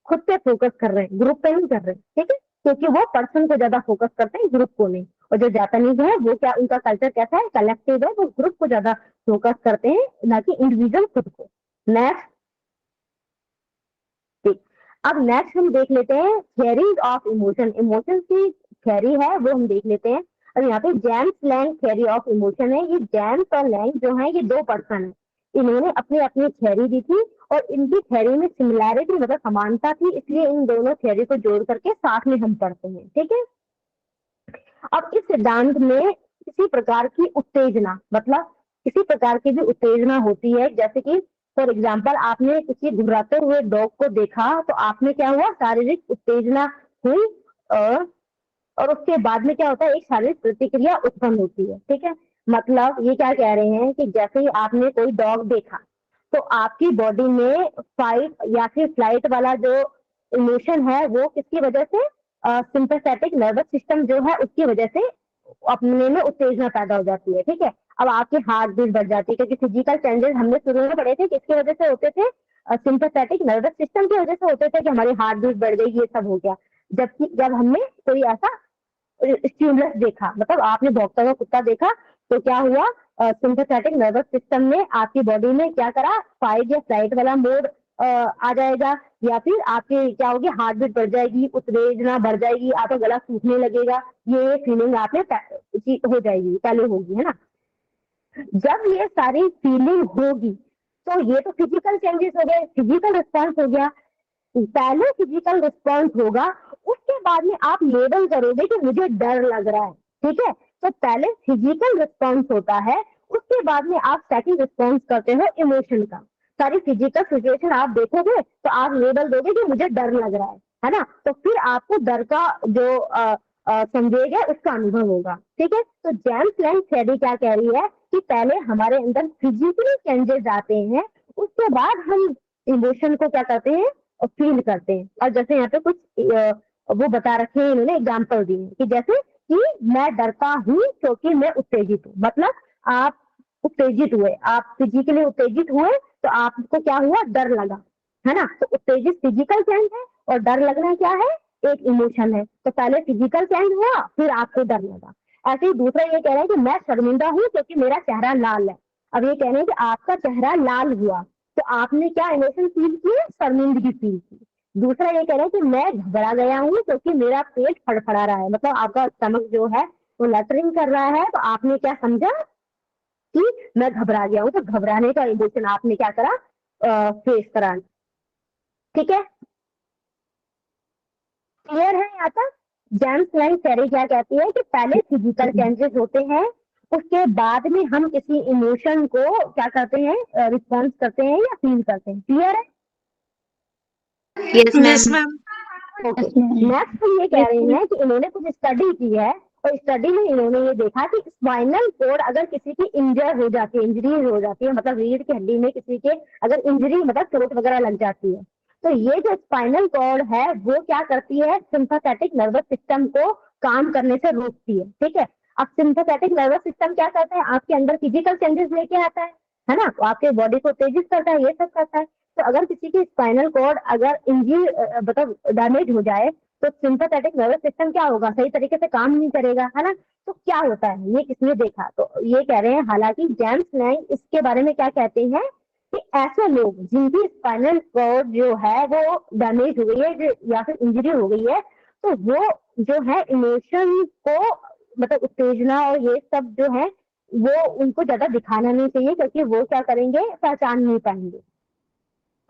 खुद पे फोकस कर रहे हैं, ग्रुप पे नहीं कर रहे हैं। ठीक है, क्योंकि वो पर्सन को ज्यादा फोकस करते हैं, ग्रुप को नहीं। और जो जापानीज है वो क्या, उनका कल्चर कैसा है, कलेक्टिव है, वो ग्रुप को ज्यादा फोकस करते हैं ना कि इंडिविजुअल खुद को। नेक्स्ट, अब नेक्स्ट हम देख लेते हैं थियरीज ऑफ इमोशन। इमोशन की थियरी है वो हम देख लेते हैं। अब यहाँ पे James Lange theory of emotion है। ये जेम्स और लैंग जो है ये दो पर्सन है, इन्होंने अपनी अपनी थियरी दी थी और इनकी थियरी में सिमिलैरिटी मतलब समानता थी, इसलिए इन दोनों थियरी को जोड़ करके साथ में हम पढ़ते हैं। ठीक है, अब इस सिद्धांत में किसी प्रकार की उत्तेजना, मतलब किसी प्रकार की भी उत्तेजना होती है, जैसे कि फॉर एग्जाम्पल आपने किसी घुराते हुए डॉग को देखा तो आपने क्या हुआ, शारीरिक उत्तेजना हुई, और उसके बाद में क्या होता है, एक शारीरिक प्रतिक्रिया उत्पन्न होती है। ठीक है, मतलब ये क्या कह रहे हैं कि जैसे ही आपने कोई डॉग देखा तो आपकी बॉडी में फाइट या फिर फ्लाइट वाला जो इमोशन है वो किसकी वजह से, सिंपैथेटिक नर्वस सिस्टम जो है उसकी वजह से अपने में उत्तेजना पैदा हो जाती है। ठीक है, अब आपकी हार्ट बीट बढ़ जाती है, क्योंकि फिजिकल चेंजेस हमने शुरू में पढ़े थे किसकी वजह से होते थे, सिंपैथेटिक नर्वस सिस्टम की वजह से होते थे, कि हमारी हार्ट बीट बढ़ गई, ये सब हो गया। जबकि जब हमने कोई ऐसा स्टिमुलस देखा, मतलब आपने भौंकता हुआ कुत्ता देखा तो क्या हुआ, सिंपैथेटिक नर्वस सिस्टम ने आपकी बॉडी में क्या करा, फाइट या फ्लाइट वाला मोड आ जाएगा, या फिर आपके क्या होगी, हार्ट बीट बढ़ जाएगी, उत्तेजना बढ़ जाएगी, आपका गला सूखने लगेगा, ये फीलिंग आपने हो जाएगी, पहले होगी, है ना। जब ये सारी फीलिंग होगी तो ये तो फिजिकल चेंजेस हो गए, फिजिकल रिस्पॉन्स हो गया, पहले फिजिकल रिस्पॉन्स होगा, उसके बाद में आप लेबल करोगे कि मुझे डर लग रहा है। ठीक है, तो पहले फिजिकल रिस्पॉन्स होता है, उसके बाद में आप सेकंड रिस्पॉन्स करते हो इमोशन का। सारी फिजिकल सिचुएशन आप देखोगे तो आप लेबल दोगे कि मुझे डर लग रहा है ना, तो फिर आपको डर का जो संवेग है उसका अनुभव होगा। ठीक है, तो जेम्स लैंग थ्योरी क्या कह रही है कि पहले हमारे अंदर फिजिकली चेंजेस आते हैं, उसके बाद हम इमोशन को क्या करते हैं, फील करते हैं। और जैसे यहाँ पे कुछ वो बता रखे हैं, इन्होंने एग्जाम्पल दिए कि जैसे कि मैं डरता हूँ क्योंकि मैं उत्तेजित हूँ, मतलब आप उत्तेजित हुए, आप फिजिकली उत्तेजित हुए तो आपको क्या हुआ, डर लगा, है ना। तो उत्तेजित फिजिकल चेंज है और डर लगना क्या है, एक इमोशन है। तो पहले फिजिकल चेंज हुआ फिर आपको डर लगा। ऐसे ही दूसरा ये कह रहा है कि मैं शर्मिंदा हूँ क्योंकि मेरा चेहरा लाल है। अब ये कह रहे हैं कि आपका चेहरा लाल हुआ तो आपने क्या इमोशन फील किए, शर्मिंदगी फील की। दूसरा ये कह रहे हैं कि मैं घबरा गया हूँ क्योंकि मेरा पेट फड़फड़ा रहा है, मतलब आपका स्टमक जो है वो लैटरिंग कर रहा है, तो आपने क्या समझा कि मैं घबरा गया हूँ, तो घबराने का इमोशन आपने क्या करा, फेस करा। ठीक है, क्लियर है यहाँ तक। जेम्स लैंग थ्योरी क्या कहती है कि पहले फिजिकल चेंजेस होते हैं, उसके बाद में हम किसी इमोशन को क्या करते हैं, रिस्पॉन्स करते हैं या फील करते हैं। क्लियर है? Yes, ma'am. ओके, नेक्स्ट ये कह रहे हैं कि इन्होंने कुछ स्टडी की है और स्टडी में इन्होंने ये देखा कि स्पाइनल कोड अगर किसी की इंजर हो जाती है, इंजरी हो जाती है, मतलब रीढ़ की हड्डी में किसी के अगर इंजरी मतलब चोट वगैरह लग जाती है, तो ये जो स्पाइनल कॉर्ड है वो क्या करती है, सिंपैथेटिक नर्वस सिस्टम को काम करने से रोकती है। ठीक है, अब सिंपैथेटिक नर्वस सिस्टम क्या करता है, आपके अंदर फिजिकल चेंजेस लेके आता है ना, तो आपके बॉडी को तेजित करता है, ये सब करता है। तो अगर किसी की स्पाइनल कॉर्ड अगर इंजरी मतलब डैमेज हो जाए तो सिंपैथेटिक नर्वस सिस्टम क्या होगा, सही तरीके से काम नहीं करेगा, है ना। तो क्या होता है ये किसने देखा, तो ये कह रहे हैं, हालांकि जेम्स लैंग इसके बारे में क्या कहते हैं कि ऐसे लोग जिनकी स्पाइनल कॉर्ड जो है वो डैमेज हो गई है या फिर इंजरी हो गई है, तो वो जो है इमोशन को मतलब उत्तेजना और ये सब जो है वो उनको ज्यादा दिखाना नहीं चाहिए, क्योंकि वो क्या करेंगे, पहचान नहीं पाएंगे।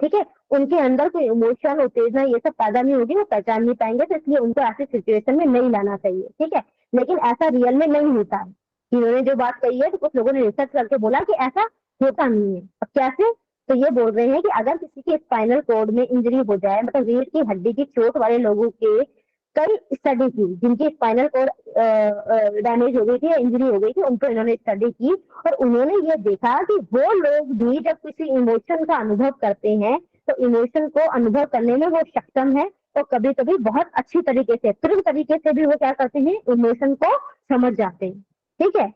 ठीक है, उनके अंदर कोई इमोशन उत्तेजना ये सब पैदा नहीं होगी, वो पहचान नहीं पाएंगे, तो इसलिए उनको ऐसी सिचुएशन में नहीं लाना चाहिए। ठीक है, लेकिन ऐसा रियल में नहीं होता है। इन्होंने जो बात कही है तो कुछ लोगों ने रिसर्च करके बोला कि ऐसा होता नहीं है। अब कैसे, तो ये बोल रहे हैं कि अगर किसी के स्पाइनल कॉर्ड में इंजरी हो जाए, मतलब रीढ़ की हड्डी की चोट वाले लोगों के कई स्टडी की, जिनकी स्पाइनल कॉर्ड डैमेज हो गई थी या इंजरी हो गई थी, उनको इन्होंने स्टडी की और उन्होंने ये देखा कि वो लोग भी जब किसी इमोशन का अनुभव करते हैं तो इमोशन को अनुभव करने में वो सक्षम है, और कभी कभी बहुत अच्छी तरीके से, तुरंत तरीके से भी वो क्या करते हैं, इमोशन को समझ जाते हैं। ठीक है,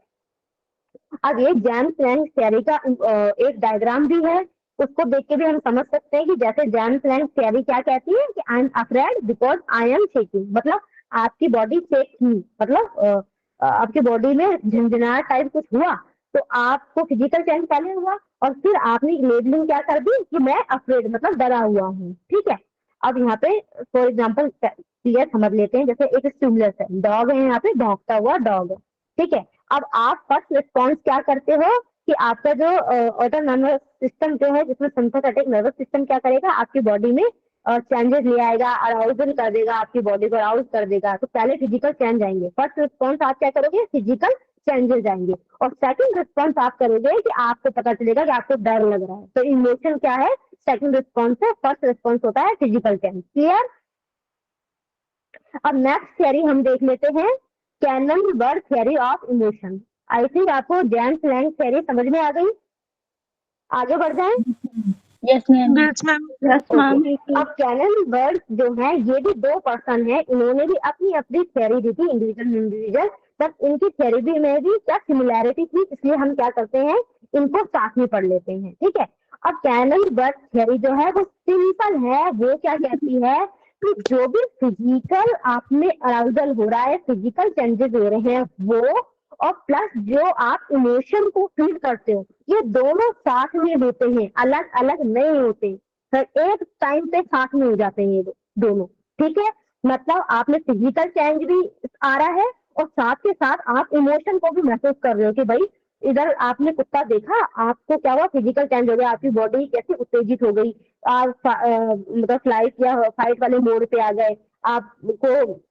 अब ये जेम्स लैंग थ्योरी का एक डायग्राम भी है, उसको देख के भी हम समझ सकते हैं कि जैसे जेम्स लैंग थ्योरी क्या कहती है कि I am afraid because I am shaking, मतलब आपकी बॉडी शेक की, मतलब आपकी बॉडी में झंझनाहट टाइप कुछ हुआ तो आपको फिजिकल चेंज पहले हुआ और फिर आपने लेबलिंग क्या कर दी कि मैं अफ्रेड मतलब डरा हुआ हूँ। ठीक है, अब यहाँ पे फॉर एग्जाम्पल क्लियर समझ लेते हैं, जैसे एक स्टिमुलस है, डॉग है, यहाँ पे भौंकता हुआ डॉग है। ठीक है, अब आप फर्स्ट रिस्पॉन्स क्या करते हो कि आपका जो ऑटोनॉमस सिस्टम जो है जिसमें सिंपैथेटिक नर्वस सिस्टम क्या करेगा, आपकी बॉडी में चेंजेस ले आएगा, अराउजल कर देगा, आपकी बॉडी को अराउज कर देगा। तो पहले फिजिकल चेंज आएंगे, फर्स्ट रिस्पॉन्स आप क्या करोगे, फिजिकल चेंजेस आएंगे। और सेकंड रिस्पॉन्स आप करोगे कि आपको पता चलेगा कि आपको डर लग रहा है। तो इमोशन क्या है, सेकंड रिस्पॉन्स है, फर्स्ट रिस्पॉन्स होता है फिजिकल चेंज। क्लियर। अब नेक्स्ट थियरी हम देख लेते हैं, Cannon Bard theory of emotion. I think आपको जेम्स लैंग थियरी समझ में आ गई। आगे बढ़ जाएं। Yes ma'am. Yes ma'am. अब कैनन-बर्ग जो है ये भी 2 पर्सन है, इन्होंने भी अपनी अपनी थियरी दी थी, इंडिविजुअल, बट इनकी थियरी में भी क्या सिमिलैरिटी थी, इसलिए हम क्या करते हैं, इनको साथ में पढ़ लेते हैं। ठीक है। अब कैनन-बर्ग थियरी जो है वो सिंपल है, वो क्या कहती है कि जो भी फिजिकल आप में अराउजल हो रहा है, फिजिकल चेंजेस हो रहे हैं वो, और प्लस जो आप इमोशन को फील करते हो, ये दोनों साथ में होते हैं, अलग अलग नहीं होते। एक टाइम पे साथ में हो जाते हैं ये दोनों। ठीक है। मतलब आप में फिजिकल चेंज भी आ रहा है और साथ के साथ आप इमोशन को भी महसूस कर रहे हो कि भाई इधर आपने कुत्ता देखा, आपको क्या हुआ, फिजिकल चेंज हो गया, आपकी बॉडी कैसे उत्तेजित हो गई, आप मतलब फ्लाइट या फाइट वाले मोड पे आ गए, आपको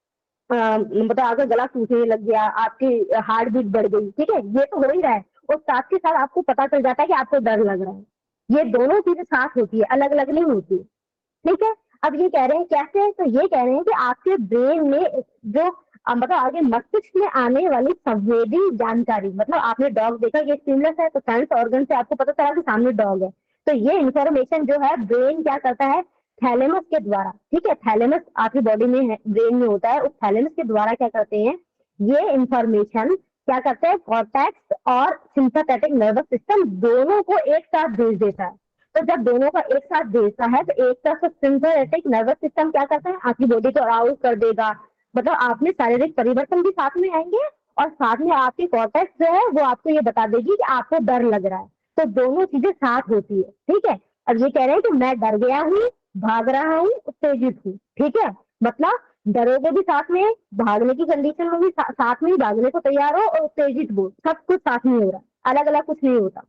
मतलब आगे गला सूखने लग गया, आपकी हार्ट बीट बढ़ गई। ठीक है, ये तो हो ही रहा है। और साथ के साथ आपको पता चल जाता है कि आपको डर लग रहा है। ये दोनों चीजें साथ होती है, अलग अलग नहीं होती। ठीक है। अब ये कह रहे हैं कैसे, तो ये कह रहे हैं कि आपके ब्रेन में जो मतलब आगे मस्तिष्क में आने वाली संवेदी जानकारी, मतलब आपने डॉग देखा, ये स्टिमुलस है, तो सेंस ऑर्गन से आपको पता चला कि सामने डॉग है, तो ये इंफॉर्मेशन जो है ब्रेन क्या करता है, थैलेमस के द्वारा। ठीक है, थैलेमस आपकी बॉडी में है, ब्रेन में होता है, उस थैलेमस के द्वारा क्या करते हैं, ये इंफॉर्मेशन क्या करते हैं, कॉर्टेक्स और सिंपैथेटिक नर्वस सिस्टम दोनों को एक साथ भेज देता है। तो जब दोनों का एक साथ भेजता है तो एक तरफ से सिंपैथेटिक नर्वस सिस्टम क्या करता है, आपकी बॉडी को अराउज कर देगा, मतलब आप में शारीरिक परिवर्तन भी साथ में आएंगे, और साथ में आपकी कॉर्टेक्स जो है वो आपको ये बता देगी कि आपको डर लग रहा है। तो दोनों चीजें साथ होती है। ठीक है। अब ये कह रहे हैं कि मैं डर गया हूँ, भाग रहा हूँ, उत्तेजित हूँ। ठीक है, मतलब डरोगे भी साथ में, भागने की कंडीशन में भी साथ में ही भागने को तैयार हो, और उत्तेजित हो, सब कुछ साथ में हो रहा है, अलग अलग कुछ नहीं होता।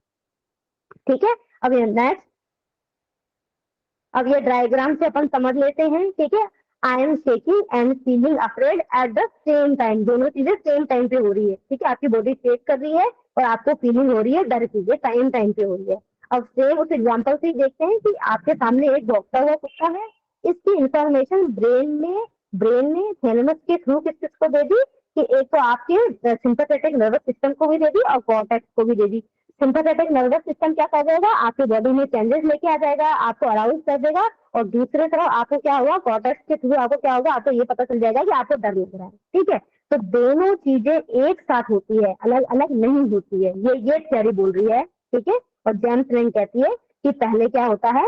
ठीक है। अब ये नेक्स्ट, अब ये डायग्राम से अपन समझ लेते हैं। ठीक है, I am shaking and feeling afraid at the same time, दोनों चीजें सेम टाइम पे हो रही है। ठीक है, आपकी बॉडी शेक कर रही है और आपको फीलिंग हो रही है डर की, ये टाइम टाइम पे हो रही है। अब सेम उस एग्जांपल से देखते हैं कि आपके सामने एक भौंकता हुआ कुत्ता है, इसकी इंफॉर्मेशन ब्रेन ने थैलेमस के थ्रू किस को दे दी, कि एक तो आपके सिंपैथेटिक नर्वस सिस्टम को भी दे दी और कॉर्टेक्स को भी दे दी। सिंपैथेटिक नर्वस सिस्टम क्या कर देगा, आपकी बॉडी में चेंजेस लेके आ जाएगा, आपको अराउज कर देगा, और दूसरे तरफ आपको क्या हुआ, कॉर्टेक्स के थ्रू आपको क्या होगा, आपको ये पता चल जाएगा कि आपको डर लग रहा है। ठीक है, तो दोनों चीजें एक साथ होती है, अलग अलग नहीं होती है, ये थियरी बोल रही है। ठीक है, और जेम्स लैंग कहती है कि पहले क्या होता है।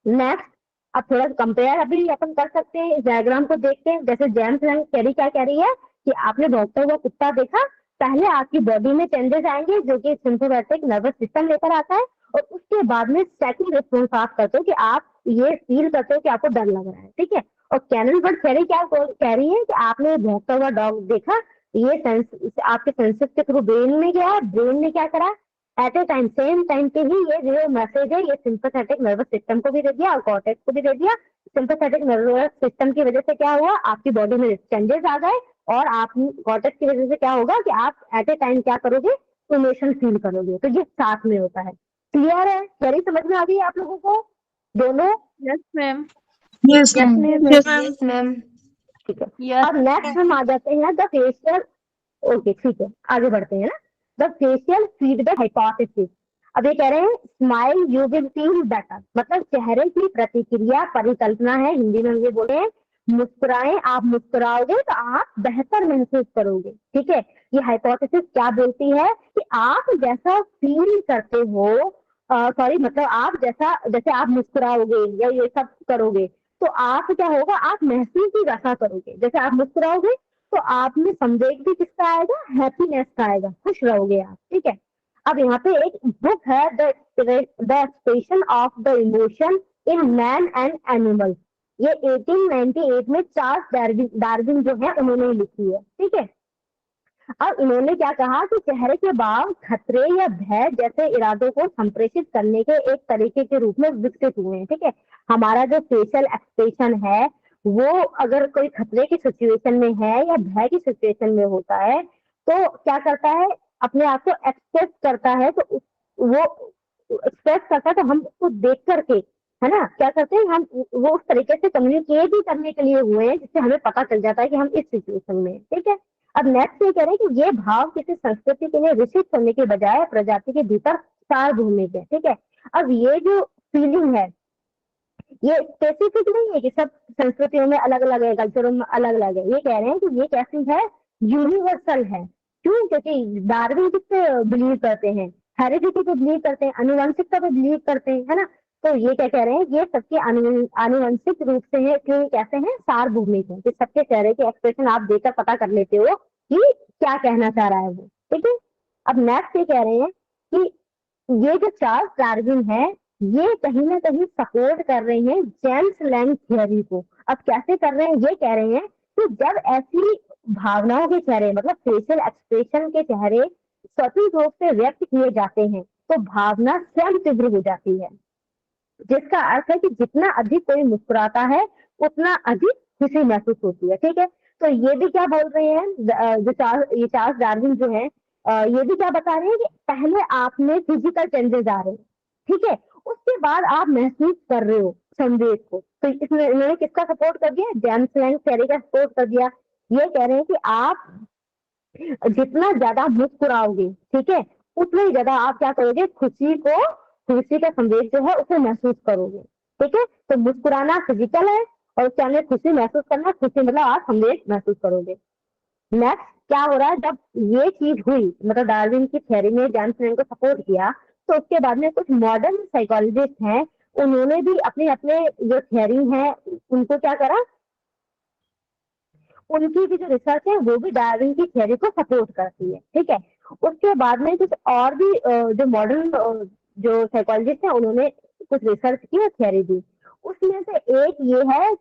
नेक्स्ट, अब थोड़ा कंपेयर अभी अपन कर सकते हैं, इस डायग्राम को देखते हैं। जैसे जेम्स लैंग थियरी क्या कह रही है कि आपने भौंकता हुआ कुत्ता देखा, पहले आपकी बॉडी में चेंजेस आएंगे जो कि सिंपैथेटिक नर्वस सिस्टम लेकर आता है, और उसके बाद में सेकंड रिस्पॉन्स आप करते हो कि आप ये फील करते हो कि आपको डर लग रहा है। ठीक है, और कैनन-बर्ग थियरी क्या कह रही है कि आपने भौंकता हुआ डॉग देखा, ये सेंस आपके सेंसेस के थ्रू ब्रेन में गया, ब्रेन ने क्या करा, at a time same time पे ही ये जो मैसेज है ये सिंपैथेटिक नर्वस सिस्टम को भी दे दिया और कॉर्टेक्स को भी दे दिया। सिंपैथेटिक नर्वस सिस्टम की वजह से क्या हुआ, आपकी बॉडी में चेंजेस आ गए, और आप कॉर्टेक्स की वजह से क्या होगा कि आप एट ए टाइम क्या करोगे, इमोशन फील करोगे। तो ये साथ में होता है। क्लियर है, थियरी समझ में आ गई आप लोगों को दोनों? Yes ma'am. Yes ma'am. ठीक है, यस अब नेक्स्ट हम आ जाते हैं द फेशियल। ओके ठीक है, आगे बढ़ते हैं ना। The facial feedback hypothesis. अब ये कह रहे हैं smile you will feel better, मतलब चेहरे की प्रतिक्रिया परिकल्पना है, हिंदी में ये बोले हैं मुस्कुराएं, आप मुस्कुराओगे तो आप बेहतर महसूस करोगे। ठीक है, ये हाइपोथेसिस क्या बोलती है कि आप जैसा फील करते हो, सॉरी मतलब आप जैसे आप मुस्कुराओगे या ये सब करोगे, तो आप क्या होगा, आप महसूस ही वैसा करोगे। जैसे आप मुस्कुराओगे तो आप में संवेग भी किसका आएगा, हैप्पीनेस का आएगा, खुश रहोगे आप। ठीक है, अब यहाँ पे एक बुक है the expression of the emotion in man and animal, ये 1898 में चार्ल्स डार्विन जो है उन्होंने लिखी है। ठीक है, अब इन्होंने क्या कहा कि चेहरे के भाव खतरे या भय जैसे इरादों को संप्रेषित करने के एक तरीके के रूप में विकसित हुए हैं। ठीक है, हमारा जो फेशियल एक्सप्रेशन है वो अगर कोई खतरे की सिचुएशन में है या भय की सिचुएशन में होता है तो क्या करता है, अपने आप को एक्सप्रेस करता है, तो वो एक्सप्रेस करता है तो हम उसको देख करके, है ना, क्या करते हैं हम वो उस तरीके से कम्युनिकेट ही करने के लिए हुए हैं जिससे हमें पता चल जाता है कि हम इस सिचुएशन में हैं। ठीक है, अब नेक्स्ट ये कह रहे हैं कि ये भाव किसी संस्कृति के लिए विशिष्ट करने के बजाय प्रजाति के भीतर सार्वभौमिक है। ठीक है, अब ये जो फीलिंग है ये स्पेसिफिक नहीं है कि सब संस्कृतियों में अलग अलग है, कल्चरों में अलग अलग है। ये कह रहे हैं कि ये कैसी है, यूनिवर्सल है। क्यों? क्योंकि डार्विन किस पे बिलीव करते हैं, हेरिडिटी पे बिलीव करते हैं, आनुवंशिकता पे बिलीव करते हैं, है ना। तो ये क्या कह रहे हैं, ये सबके आनुवंशिक रूप से है, इसलिए कैसे हैं, सार्वभौमिक है, कि सबके चेहरे के एक्सप्रेशन आप देखकर पता कर लेते हो कि क्या कहना चाह रहा है वो। ठीक है, अब नेक्स्ट ये कह रहे हैं कि ये जो चार्ल्स डार्विन है ये कहीं ना कहीं सपोर्ट कर रहे हैं जेम्स लैंग थियरी को। अब कैसे कर रहे हैं, ये कह रहे हैं कि जब ऐसी भावनाओं के चेहरे मतलब फेशियल एक्सप्रेशन के चेहरे स्वतंत्र रूप से व्यक्त किए जाते हैं तो भावना स्वयं तीव्र हो जाती है, जिसका अर्थ है कि जितना अधिक कोई मुस्कुराता है उतना अधिक खुशी महसूस होती है। ठीक है, तो ये भी क्या बोल रहे हैं, जो चार्ल्स डार्विन जो है ये भी क्या बता रहे हैं कि पहले आप में फिजिकल चेंजेस आ रहे हैं, ठीक है, उसके बाद आप महसूस कर रहे हो संवेद को। तो इसमें इन्होंने किसका सपोर्ट कर दिया, जेम्स लैंग थियरी का सपोर्ट कर दिया। ये कह रहे हैं कि आप जितना ज्यादा मुस्कुराओगे, ठीक है, उतना ही ज्यादा आप क्या करोगे, खुशी का संवेद जो है उसे महसूस करोगे। ठीक है, तो मुस्कुराना फिजिकल है और उसके अंदर खुशी महसूस करना, खुशी मतलब आप संवेद महसूस करोगे। नेक्स्ट क्या हो रहा है, जब ये चीज हुई मतलब डार्विन की थ्योरी में जेम्स लैंग को सपोर्ट किया तो उसके बाद में कुछ मॉडर्न साइकोलॉजिस्ट हैं, उन्होंने भी अपने अपने जो थ्योरी है उनको क्या करा, उनकी भी जो रिसर्च है वो भी डार्विन की थ्योरी को सपोर्ट करती है। ठीक है, उसके बाद में कुछ और भी जो मॉडर्न जो साइकोलॉजिस्ट है उन्होंने कुछ रिसर्च की और थ्योरी दी। उसमें से एक ये है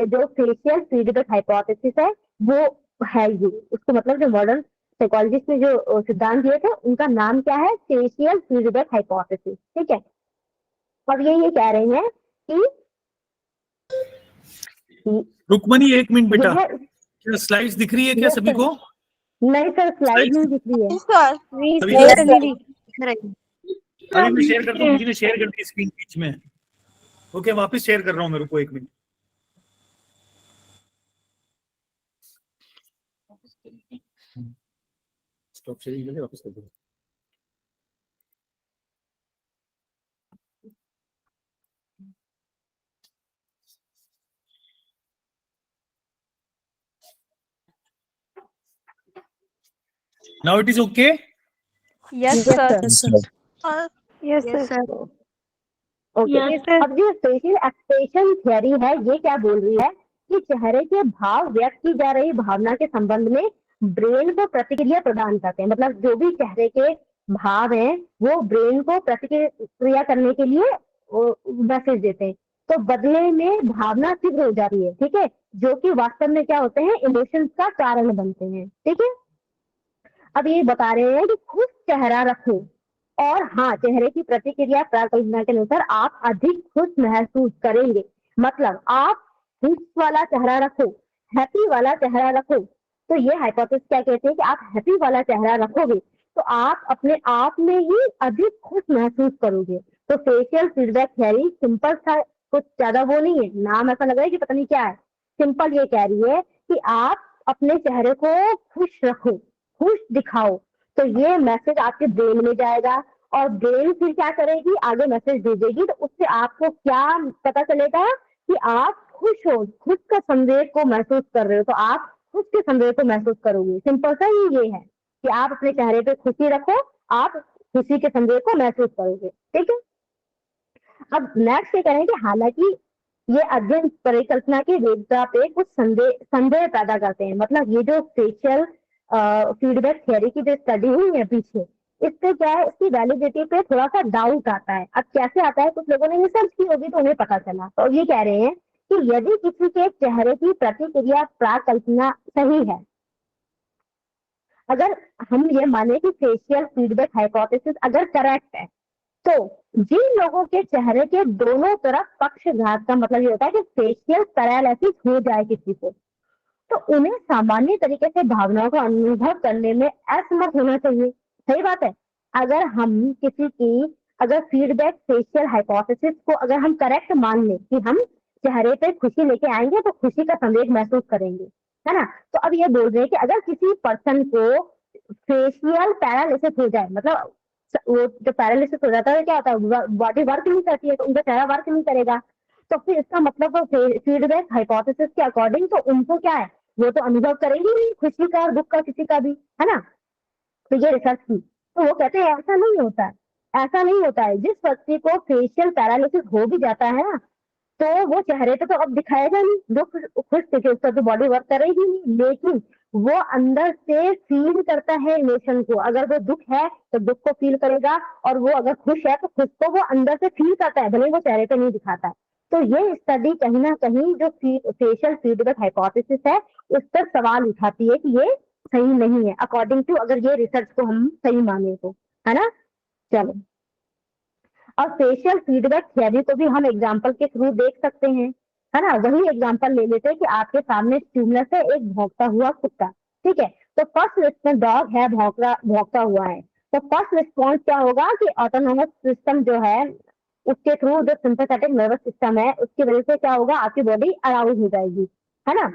जो फेशियल फीडबैक हाइपोथेसिस है, वो है ये उसको मतलब जो मॉडर्न साइकोलॉजिस्ट ने जो सिद्धांत दिए थे उनका नाम क्या है, फेशियल फीडबैक हाइपोथेसिस। ठीक है, अब ये कह रहे हैं कि रुक्मणी एक मिनट बेटा, यह क्या स्लाइड्स दिख रही है क्या Yes, सभी sir. को? नहीं सर, स्लाइड नहीं दिख रही है। अभी मैं शेयर करता हूँ, किसी ने शेयर कर दी स्क्रीन बीच में। ओके, वापस शेयर कर रहा हूँ, मेरे को एक मिनट। स्टॉप शेयरिंग करके वापस कर दो। Now it is okay? Yes, Yes, sir. sir. Yes, sir. Okay, Yes, sir. अब जो फेशियल एक्सप्रेशन थ्योरी है ये क्या बोल रही है कि चेहरे के भाव व्यक्त की जा रही भावना के संबंध में ब्रेन को प्रतिक्रिया प्रदान करते हैं। मतलब जो भी चेहरे के भाव हैं वो ब्रेन को प्रतिक्रिया करने के लिए मैसेज देते हैं, तो बदले में भावना तीव्र हो जाती है। ठीक है, जो कि वास्तव में क्या होते हैं, इमोशंस का कारण बनते हैं। ठीक है, अब ये बता रहे हैं कि खुश चेहरा रखो और हाँ, चेहरे की प्रतिक्रिया प्राकल्पना के अनुसार आप अधिक खुश महसूस करेंगे। मतलब आप खुश वाला चेहरा रखो, हैप्पी वाला चेहरा रखो। तो ये हाइपोथेसिस क्या कहते हैं कि आप हैप्पी वाला चेहरा रखोगे तो आप अपने आप में ही अधिक खुश महसूस करोगे। तो फेशियल फीडबैक थ्योरी सिंपल था, कुछ ज्यादा वो नहीं है, नाम ऐसा लग रहा है कि पता नहीं क्या है। सिंपल ये कह रही है कि आप अपने चेहरे को खुश रखो, खुश दिखाओ, तो ये मैसेज आपके ब्रेन में जाएगा और ब्रेन फिर क्या करेगी, आगे मैसेज भेजेगी। तो उससे आपको क्या पता चलेगा कि आप खुश हो, खुश का संवेद को महसूस कर रहे हो, तो आप खुश के संवेद को महसूस करोगे। सिंपल सा ये है कि आप अपने चेहरे पे खुशी रखो, आप खुशी के संवेद को महसूस करोगे। ठीक है, अब नेक्स्ट ये करें कि हालांकि ये अध्ययन परिकल्पना की वेदता पे कुछ संदेह पैदा करते हैं। मतलब ये जो फेशियल फीडबैक थ्योरी की जो स्टडी हुई है पीछे, इससे क्या है, इसकी वैलिडिटी पे थोड़ा सा डाउट आता है। अब कैसे आता है, कुछ लोगों ने रिसर्च की होगी तो उन्हें पता चला। तो ये कह रहे हैं कि यदि किसी के चेहरे की प्रतिक्रिया प्राकल्पना सही है अगर हम ये माने कि फेशियल फीडबैक हाइपोथेसिस अगर करेक्ट है, तो जिन लोगों के चेहरे के दोनों तरफ पक्षघात का मतलब ये होता है कि फेशियल पैरालिसिस हो जाए किसी को, तो उन्हें सामान्य तरीके से भावनाओं का अनुभव करने में असमर्थ होना चाहिए। सही बात है। अगर हम किसी की अगर फीडबैक फेशियल हाइपोथेसिस को अगर हम करेक्ट मान लें कि हम चेहरे पे खुशी लेके आएंगे तो खुशी का संवेग महसूस करेंगे, है ना। तो अब ये बोल रहे हैं कि अगर किसी पर्सन को फेशियल पैरालिसिस हो जाए, मतलब वो जो पैरालिसिस हो जाता है क्या होता है, बॉडी वर्क नहीं करती है तो उनका चेहरा वर्क नहीं करेगा, तो फिर इसका मतलब फीडबैक हाइपोथेसिस के अकॉर्डिंग तो उनको क्या है, वो तो अनुभव करेंगे नहीं खुशी का और दुख का किसी का भी, है ना। तो ये रिसर्च की तो वो कहते हैं ऐसा नहीं होता है, ऐसा नहीं होता है। जिस व्यक्ति को फेशियल पैरालिसिस हो भी जाता है ना, तो वो चेहरे पे तो अब दिखाएगा नहीं, दुख खुश थे उसका तो बॉडी वर्क करेगी नहीं, लेकिन वो अंदर से फील करता है इमोशन को। अगर वो दुख है तो दुख को फील करेगा, और वो अगर खुश है तो खुश को वो अंदर से फील करता है, भले वो चेहरे पे नहीं दिखाता है। तो ये स्टडी कहीं ना कहीं जो फेशियल फीडबैक हाइपोथेसिस है उस पर सवाल उठाती है कि ये सही नहीं है अकॉर्डिंग टू, अगर ये रिसर्च को हम सही माने तो, है ना। चलो, और फेशियल फीडबैक थियरी को भी हम एग्जांपल के थ्रू देख सकते हैं, है ना। वही एग्जांपल ले लेते हैं कि आपके सामने स्टिमुलस है एक भौंकता हुआ कुत्ता, ठीक है। तो फर्स्ट रिस्पॉन्स डॉग है, भौंकता हुआ है, तो फर्स्ट रिस्पॉन्स क्या होगा कि ऑटोनोमस सिस्टम जो है उसके थ्रू जो सिंपैथेटिक नर्वस सिस्टम है उसकी वजह से क्या होगा, आपकी बॉडी अराउज हो जाएगी, है ना।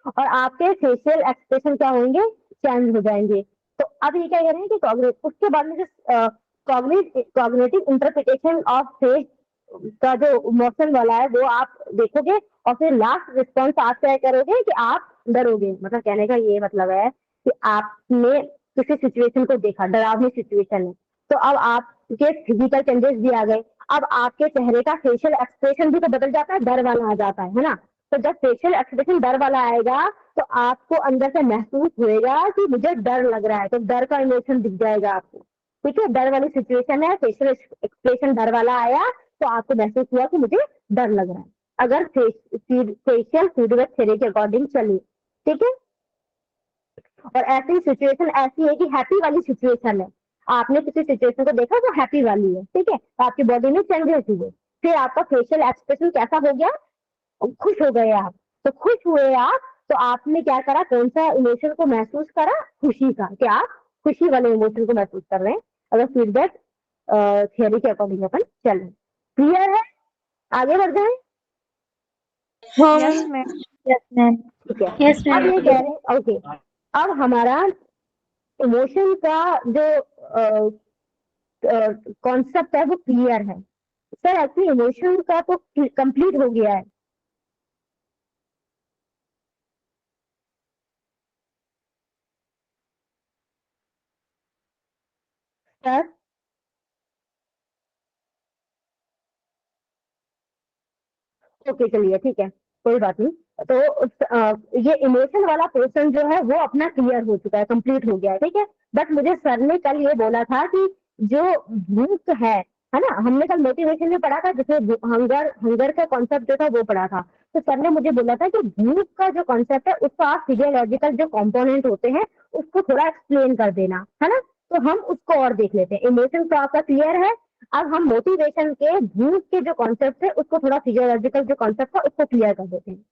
और आपके फेशियल एक्सप्रेशन क्या होंगे, चेंज हो जाएंगे। तो अब ये क्या कह रहे हैं कि उसके बाद में जो कॉग्निटिव इंटरप्रिटेशन ऑफ फेस का जो इमोशन वाला है वो आप देखोगे, और फिर लास्ट रिस्पॉन्स आप क्या करोगे कि आप डरोगे। मतलब कहने का ये मतलब है कि आपने किसी सिचुएशन को देखा, डरावनी सिचुएशन है, तो अब आपके फिजिकल चेंजेस भी आ गए, अब आपके चेहरे का फेशियल एक्सप्रेशन भी तो बदल जाता है, डर वाला आ जाता है ना। तो जब फेशियल एक्सप्रेशन डर वाला आएगा तो आपको अंदर से महसूस होएगा कि मुझे डर लग रहा है, तो डर का इमोशन दिख जाएगा आपको, ठीक है। डर वाली सिचुएशन है, फेशियल एक्सप्रेशन डर वाला आया तो आपको महसूस हुआ कि मुझे डर लग रहा है, अगर फेशियल फीडबैक थ्योरी के अकॉर्डिंग चलिए, ठीक है। और ऐसी सिचुएशन ऐसी है कि हैप्पी वाली सिचुएशन है, आपने किसी सिचुएशन को देखा वो हैप्पी वाली है, ठीक है, तो आपकी बॉडी में चेंजेस हुए, फिर आपका फेशियल एक्सप्रेशन कैसा हो गया, खुश हो गए आप। तो खुश हुए आप तो आपने क्या करा, कौन सा इमोशन को महसूस करा, खुशी का, क्या आप खुशी वाले इमोशन को महसूस कर रहे हैं, अगर फीडबैक थियरी के अकॉर्डिंग अपन चलें। क्लियर है, आगे बढ़ जाए। Yes ma'am. Yes, ma'am. ठीक है, Yes, अब ma'am. ये कह रहे हैं ओके, अब हमारा इमोशन का जो कॉन्सेप्ट है वो क्लियर है। सर एक्चुअली इमोशन का तो कंप्लीट हो गया है सर। ओके चलिए ठीक है, कोई बात नहीं। तो ये इमोशन वाला पोर्शन जो है वो अपना क्लियर हो चुका है, कंप्लीट हो गया है, ठीक है। बट मुझे सर ने कल ये बोला था कि जो भूख है ना, हमने कल मोटिवेशन में पढ़ा था जिसमें हंगर का कॉन्सेप्ट जो था वो पढ़ा था। तो सर ने मुझे बोला था कि भूख का जो कॉन्सेप्ट है उसको आप फिजियोलॉजिकल जो कॉम्पोनेंट होते हैं उसको थोड़ा एक्सप्लेन कर देना, है ना। तो हम उसको और देख लेते हैं। इमोशन तो आपका क्लियर है, अब हम मोटिवेशन के भूख के जो कॉन्सेप्ट है उसको थोड़ा फिजियोलॉजिकल जो कॉन्सेप्ट है उसको क्लियर कर देते हैं।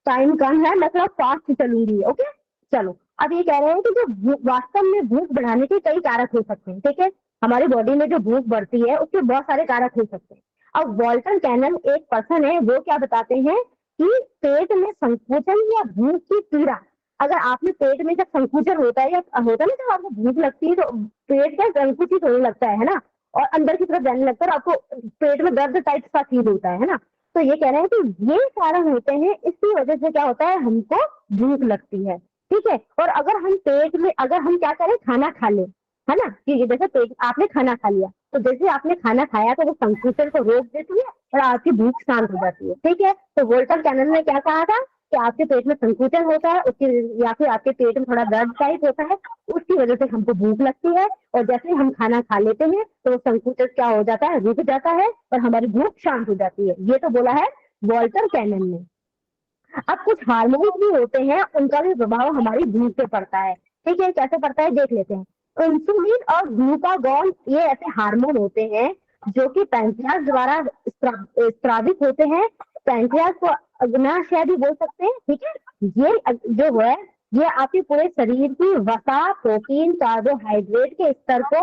टाइम कम है, मैं थोड़ा फास्ट चलूंगी, ओके। चलो, अब ये कह रहे हैं कि जो वास्तव में भूख बढ़ाने के कई कारक हो सकते हैं, ठीक है। हमारी बॉडी में जो भूख बढ़ती है उसके बहुत सारे कारक हो सकते हैं। अब वॉल्टर कैनल एक पर्सन है, वो क्या बताते हैं कि पेट में संकोचन या भूख की पीड़ा, अगर आपने पेट में जब संकुचन होता है या होता है ना, जब आपको भूख लगती है तो पेट का संकुचित होने लगता है ना, और अंदर की तरफ जाने लगता है और आपको पेट में दर्द टाइप का फील होता है ना। तो ये कह रहे हैं कि ये कारण होते हैं, इसकी वजह से क्या होता है, हमको भूख लगती है, ठीक है। और अगर हम पेट में अगर हम क्या करें, खाना खा लें, है ना, कि जैसे पेट आपने खाना खा लिया तो जैसे आपने खाना खाया तो वो संकुचन को रोक देती है और आपकी भूख शांत हो जाती है, ठीक है। तो वोल्टर कैनल ने क्या कहा था कि आपके पेट में संकुचन होता है उसकी, या फिर आपके पेट में थोड़ा दर्द टाइप होता है, उसकी वजह से हमको भूख लगती है, और जैसे ही हम खाना खा लेते हैं तो संकुचन क्या हो जाता है, रुक जाता है और हमारी भूख शांत हो जाती है। ये तो बोला है वॉल्टर कैनन ने। अब कुछ हार्मोन्स भी होते हैं, उनका भी प्रभाव हमारी भूख पे पड़ता है, ठीक है, कैसे पड़ता है देख लेते हैं। इंसुलिन और ग्लूकागॉन ये ऐसे हार्मोन होते हैं जो कि पैंक्रियास द्वारा स्रावित होते हैं। पैंक्रियास को अग्नाशय भी बोल सकते हैं। ठीक है, ये जो है ये आपके पूरे शरीर की वसा, प्रोटीन, कार्बोहाइड्रेट के स्तर को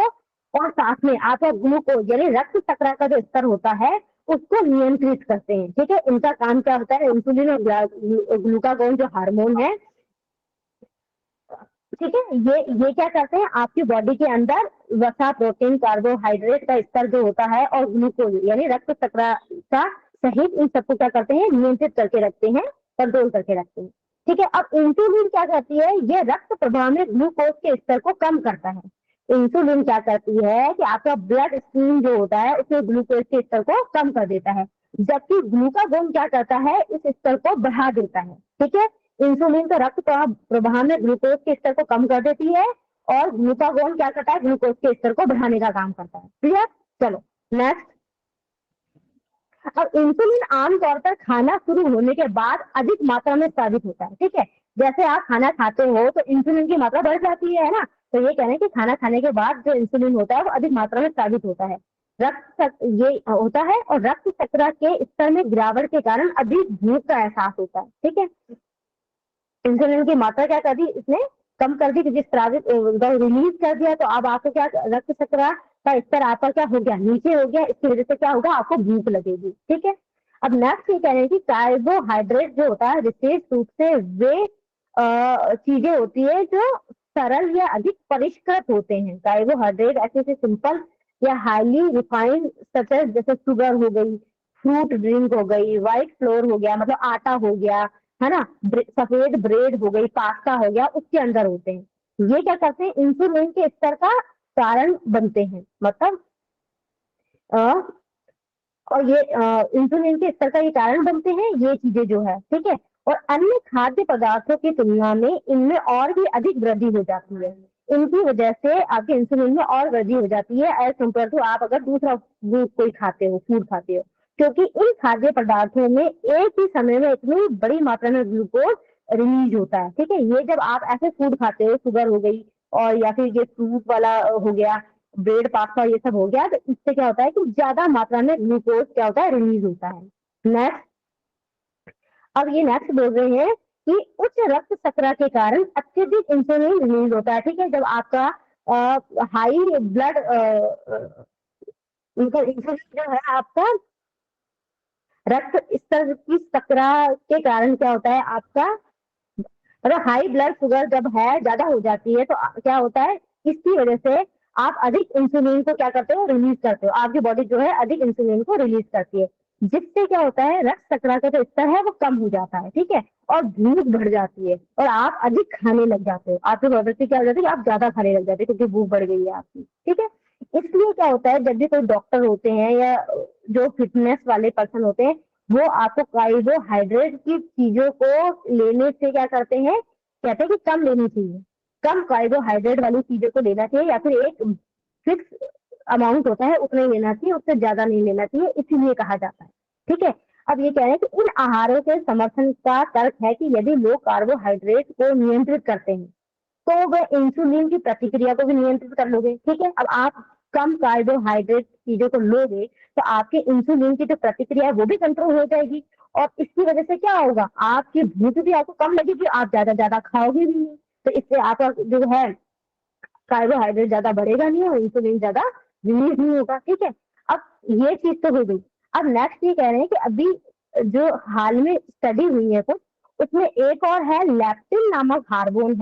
और साथ में आपका ग्लूकोज यानी रक्त शर्करा का जो स्तर होता है उसको नियंत्रित करते हैं। ठीक है, इनका काम क्या होता है, इंसुलिन और ग्लूकागॉन जो हार्मोन है, ठीक है, ये क्या करते हैं, आपकी बॉडी के अंदर वसा, प्रोटीन, कार्बोहाइड्रेट का स्तर जो होता है और ग्लूकोज यानी रक्त शर्करा का सहित इन सबको क्या करते हैं, नियंत्रित करके रखते हैं, कंट्रोल करके रखते हैं। ठीक है, अब इंसुलिन क्या करती है, ये रक्त प्रवाह में ग्लूकोज के स्तर को कम करता है। इंसुलिन क्या करती है कि आपका ब्लड स्ट्रीम जो होता है उसमें ग्लूकोज के स्तर को कम कर देता है, जबकि ग्लूकागॉन क्या करता है, इस स्तर को बढ़ा देता है। ठीक है, इंसुलिन तो रक्त प्रवाह में ग्लूकोज के स्तर को कम कर देती है और ग्लूकागॉन क्या करता है, ग्लूकोज के स्तर को बढ़ाने का काम करता है। क्लियर, चलो नेक्स्ट। अब इंसुलिन आमतौर पर खाना शुरू होने के बाद अधिक मात्रा में स्रावित होता है। ठीक है, जैसे आप खाना खाते हो तो इंसुलिन की मात्रा बढ़ जाती है ना, तो ये कह रहे हैं कि खाना खाने के बाद जो इंसुलिन होता है वो अधिक मात्रा में स्रावित होता है, ये होता है, और रक्त शर्करा के स्तर में गिरावट के कारण अधिक भूख का एहसास होता है। ठीक है, इंसुलिन की मात्रा क्या कर दी, इसने कम कर दी, क्योंकि स्रावित रिलीज कर दिया, तो अब आपको क्या, रक्त शर्करा का स्तर आपका क्या हो गया, नीचे हो गया, इसकी वजह से क्या होगा, आपको भूख लगेगी। ठीक है, अब नेक्स्ट ये कह रहे हैं कि कार्बोहाइड्रेट जो होता है विशेष रूप से वे चीजें होती है जो सरल या अधिक परिष्कृत होते हैं। कार्बोहाइड्रेट ऐसे सिंपल या हाईली रिफाइंड सच जैसे शुगर हो गई, फ्रूट ड्रिंक हो गई, व्हाइट फ्लोर हो गया मतलब आटा हो गया, है ना, सफेद ब्रेड हो गई, पास्ता हो गया, उसके अंदर होते हैं। ये क्या करते हैं, इंसुलिन के स्तर का कारण बनते हैं, मतलब और ये इंसुलिन के स्तर का ये कारण बनते हैं ये चीजें जो है। ठीक है, और अन्य खाद्य पदार्थों की तुलना में इनमें और भी अधिक वृद्धि हो जाती है। इनकी वजह से आपके इंसुलिन में और वृद्धि हो जाती है एज कम्पेयर टू आप अगर दूसरा कोई खाते हो, फूड खाते हो, क्योंकि इन खाद्य पदार्थों में एक ही समय में इतनी बड़ी मात्रा में ग्लूकोज रिलीज होता है। ठीक है, ये जब आप ऐसे फूड खाते हो, शुगर हो गई और या फिर ये फ्रूट वाला हो गया, ब्रेड, पास्ता, ये सब हो गया, तो इससे क्या होता है कि ज्यादा मात्रा में ग्लूकोज क्या होता है, रिलीज होता है। नेक्स्ट, अब ये नेक्स्ट बोल रहे हैं कि उच्च रक्त शर्करा के कारण अत्यधिक इंसुलिन रिलीज होता है। ठीक है, जब आपका हाई ब्लड इंसुलिन जो है आपका रक्त स्तर की शर्करा के कारण क्या होता है, आपका मतलब हाई ब्लड शुगर जब है, ज्यादा हो जाती है, तो क्या होता है, इसकी वजह से आप अधिक इंसुलिन को क्या करते हो, रिलीज करते हो, आपकी बॉडी जो है अधिक इंसुलिन को रिलीज करती है, जिससे क्या होता है, रक्त शर्करा का जो स्तर है वो कम हो जाता है। ठीक है, और भूख बढ़ जाती है और आप अधिक खाने लग जाते हो, आपकी प्रवृत्ति क्या हो जाती है, आप ज्यादा खाने लग जाते हो क्योंकि भूख बढ़ गई है आपकी। ठीक है, इसलिए क्या होता है, जब भी कोई डॉक्टर होते हैं या जो फिटनेस वाले पर्सन होते हैं, वो आपको कार्बोहाइड्रेट की चीजों को लेने से क्या करते हैं, कहते हैं कि कम लेनी चाहिए, कम कार्बोहाइड्रेट वाली चीजों को लेना चाहिए, या फिर एक फिक्स अमाउंट होता है उतना ही लेना चाहिए, उससे ज्यादा नहीं लेना चाहिए, इसीलिए कहा जाता है। ठीक है, अब ये कह रहे हैं कि इन आहारों के समर्थन का तर्क है कि यदि लोग कार्बोहाइड्रेट को नियंत्रित करते हैं तो वह इंसुलिन की प्रतिक्रिया को भी नियंत्रित कर लोगे। ठीक है, अब आप कम कार्बोहाइड्रेट चीजों को लोगे तो आपके इंसुलिन की जो प्रतिक्रिया है वो भी कंट्रोल हो जाएगी, और इसकी वजह से क्या होगा, आपकी भूख भी आपको कम लगेगी, आप ज्यादा खाओगे भी नहीं, तो इससे आपका जो है कार्बोहाइड्रेट ज्यादा बढ़ेगा नहीं और इंसुलिन ज्यादा रिलीज नहीं होगा। ठीक है, अब ये चीज तो हो गई। अब नेक्स्ट ये कह रहे हैं कि अभी जो हाल में स्टडी हुई है कुछ, उसमें एक और है लेप्टिन नामक हार्मोन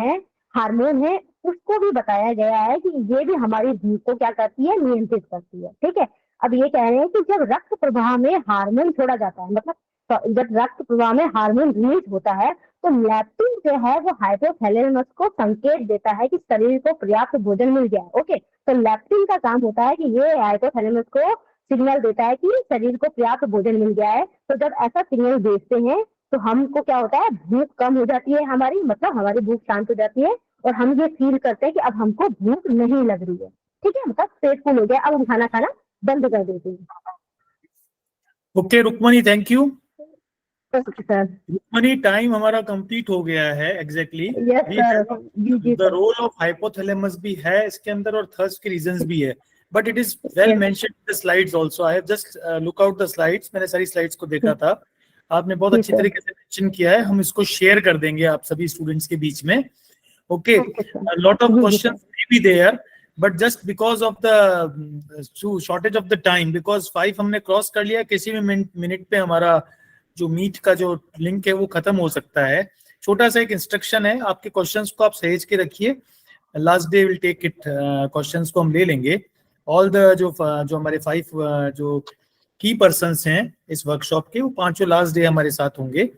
है, उसको भी बताया गया है कि ये भी हमारी भूख को क्या करती है, नियंत्रित करती है। ठीक है, अब ये कह रहे हैं कि जब रक्त प्रवाह में हार्मोन छोड़ा जाता है, मतलब जब रक्त प्रवाह में हार्मोन रिलीज होता है, तो लेप्टिन जो है वो हाइपोथैलेमस को संकेत देता है कि शरीर को पर्याप्त भोजन मिल गया। ओके, तो लेप्टिन का काम होता है कि ये हाइपोथैलेमस को सिग्नल देता है कि शरीर को पर्याप्त भोजन मिल गया है, तो जब ऐसा सिग्नल भेजते हैं तो हमको क्या होता है, भूख कम हो जाती है हमारी, मतलब हमारी भूख शांत हो जाती है और हम ये फील करते हैं कि अब हमको भूख नहीं लग रही है। ठीक है, मतलब पेट फुल हो गया, अब हम खाना बंद कर देते हैं। Okay Rukmani, thank you. Sir. Rukmani, time हमारा कंप्लीट हो गया है एग्जैक्टली। Yes sir. जी द रोल ऑफ हाइपोथैलेमस भी है इसके अंदर और थर्स्ट के रीजंस भी है, but it is well mentioned in the slides also. I have just look out the slides, मैंने सारी स्लाइड्स को देखा था, आपने बहुत अच्छी तरीके से मेंशन किया है। हम इसको शेयर कर देंगे आप सभी स्टूडेंट्स के बीच में। Okay, lot of questions may be there, but just because of the shortage of the time, because 5 हमने क्रॉस कर लिया, किसी भी मिनट पे हमारा जो मीट का जो लिंक है वो खत्म हो सकता है। छोटा सा एक इंस्ट्रक्शन है, आपके क्वेश्चंस को आप सहेज के रखिए, last day will take it, questions को हम ले लेंगे। ऑल द जो हमारे 5 जो की पर्सन्स हैं इस वर्कशॉप के, वो 5 लास्ट डे हमारे साथ होंगे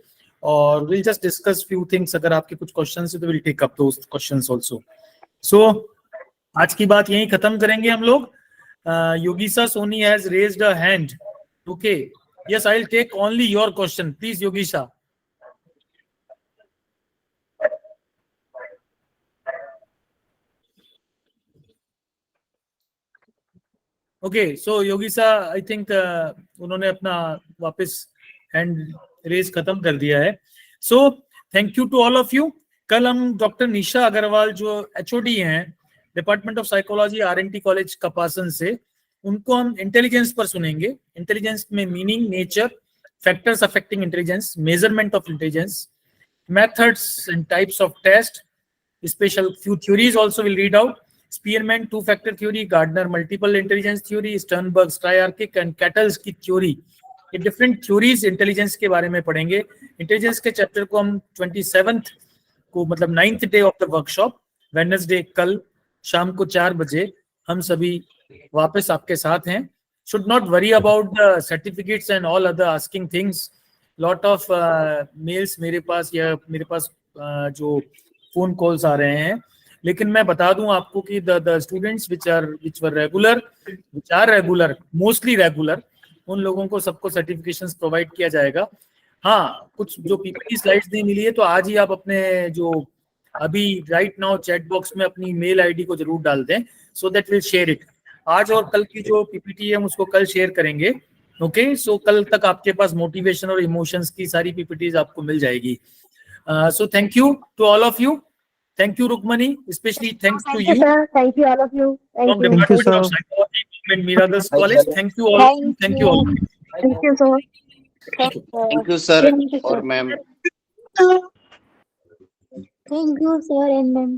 और will just discuss few things. अगर आपके कुछ क्वेश्चंस है तो will take up those questions also. So आज की बात यहीं खत्म करेंगे हम लोग। योगीसा Soni has raised a hand. Okay, yes, I'll take only your question, please Yogisha. Okay, so Yogisha, I think उन्होंने अपना वापस हैंड रेज खत्म कर दिया है। So thank you to all of you। कल हम डॉक्टर निशा अग्रवाल जो HOD हैं department of psychology RNT college Kapasan से, उनको हम इंटेलिजेंस पर सुनेंगे। इंटेलिजेंस में meaning, nature, factors affecting intelligence, measurement of intelligence, methods and types of test, special few theories also will read out. Spearman two-factor theory, Gardner multiple intelligence theory, Sternberg's triarchic and Cattell's की theory, ये different theories intelligence के बारे में पढ़ेंगे। Intelligence के chapter को हम 27th को, मतलब 9th day of the workshop, Wednesday कल शाम को 4 बजे हम सभी वापस आपके साथ हैं। Should not worry about the certificates and all other asking things. Lot of mails मेरे पास या मेरे पास जो phone calls आ रहे हैं, लेकिन मैं बता दूं आपको कि the students which were regular, mostly regular, उन लोगों को सबको certifications provide किया जाएगा। हाँ, कुछ जो PPT slides नहीं मिली है तो आज ही आप अपने जो अभी right now chat box में अपनी mail ID को जरूर डाल दें, so that we'll share it। आज और कल की जो पीपीटी है हम उसको कल शेयर करेंगे। ओके, सो कल तक आपके पास मोटिवेशन और इमोशंस की सारी पीपीटीज आपको मिल जाएगी। So thank you to all of you. Thank you Rukmani, specially thanks to you. Thank you all of you. From department of psychology government Miradas college. Thank you all. Thank you all. Thank you, sir. Thank you, sir or ma'am. Thank you, sir and ma'am.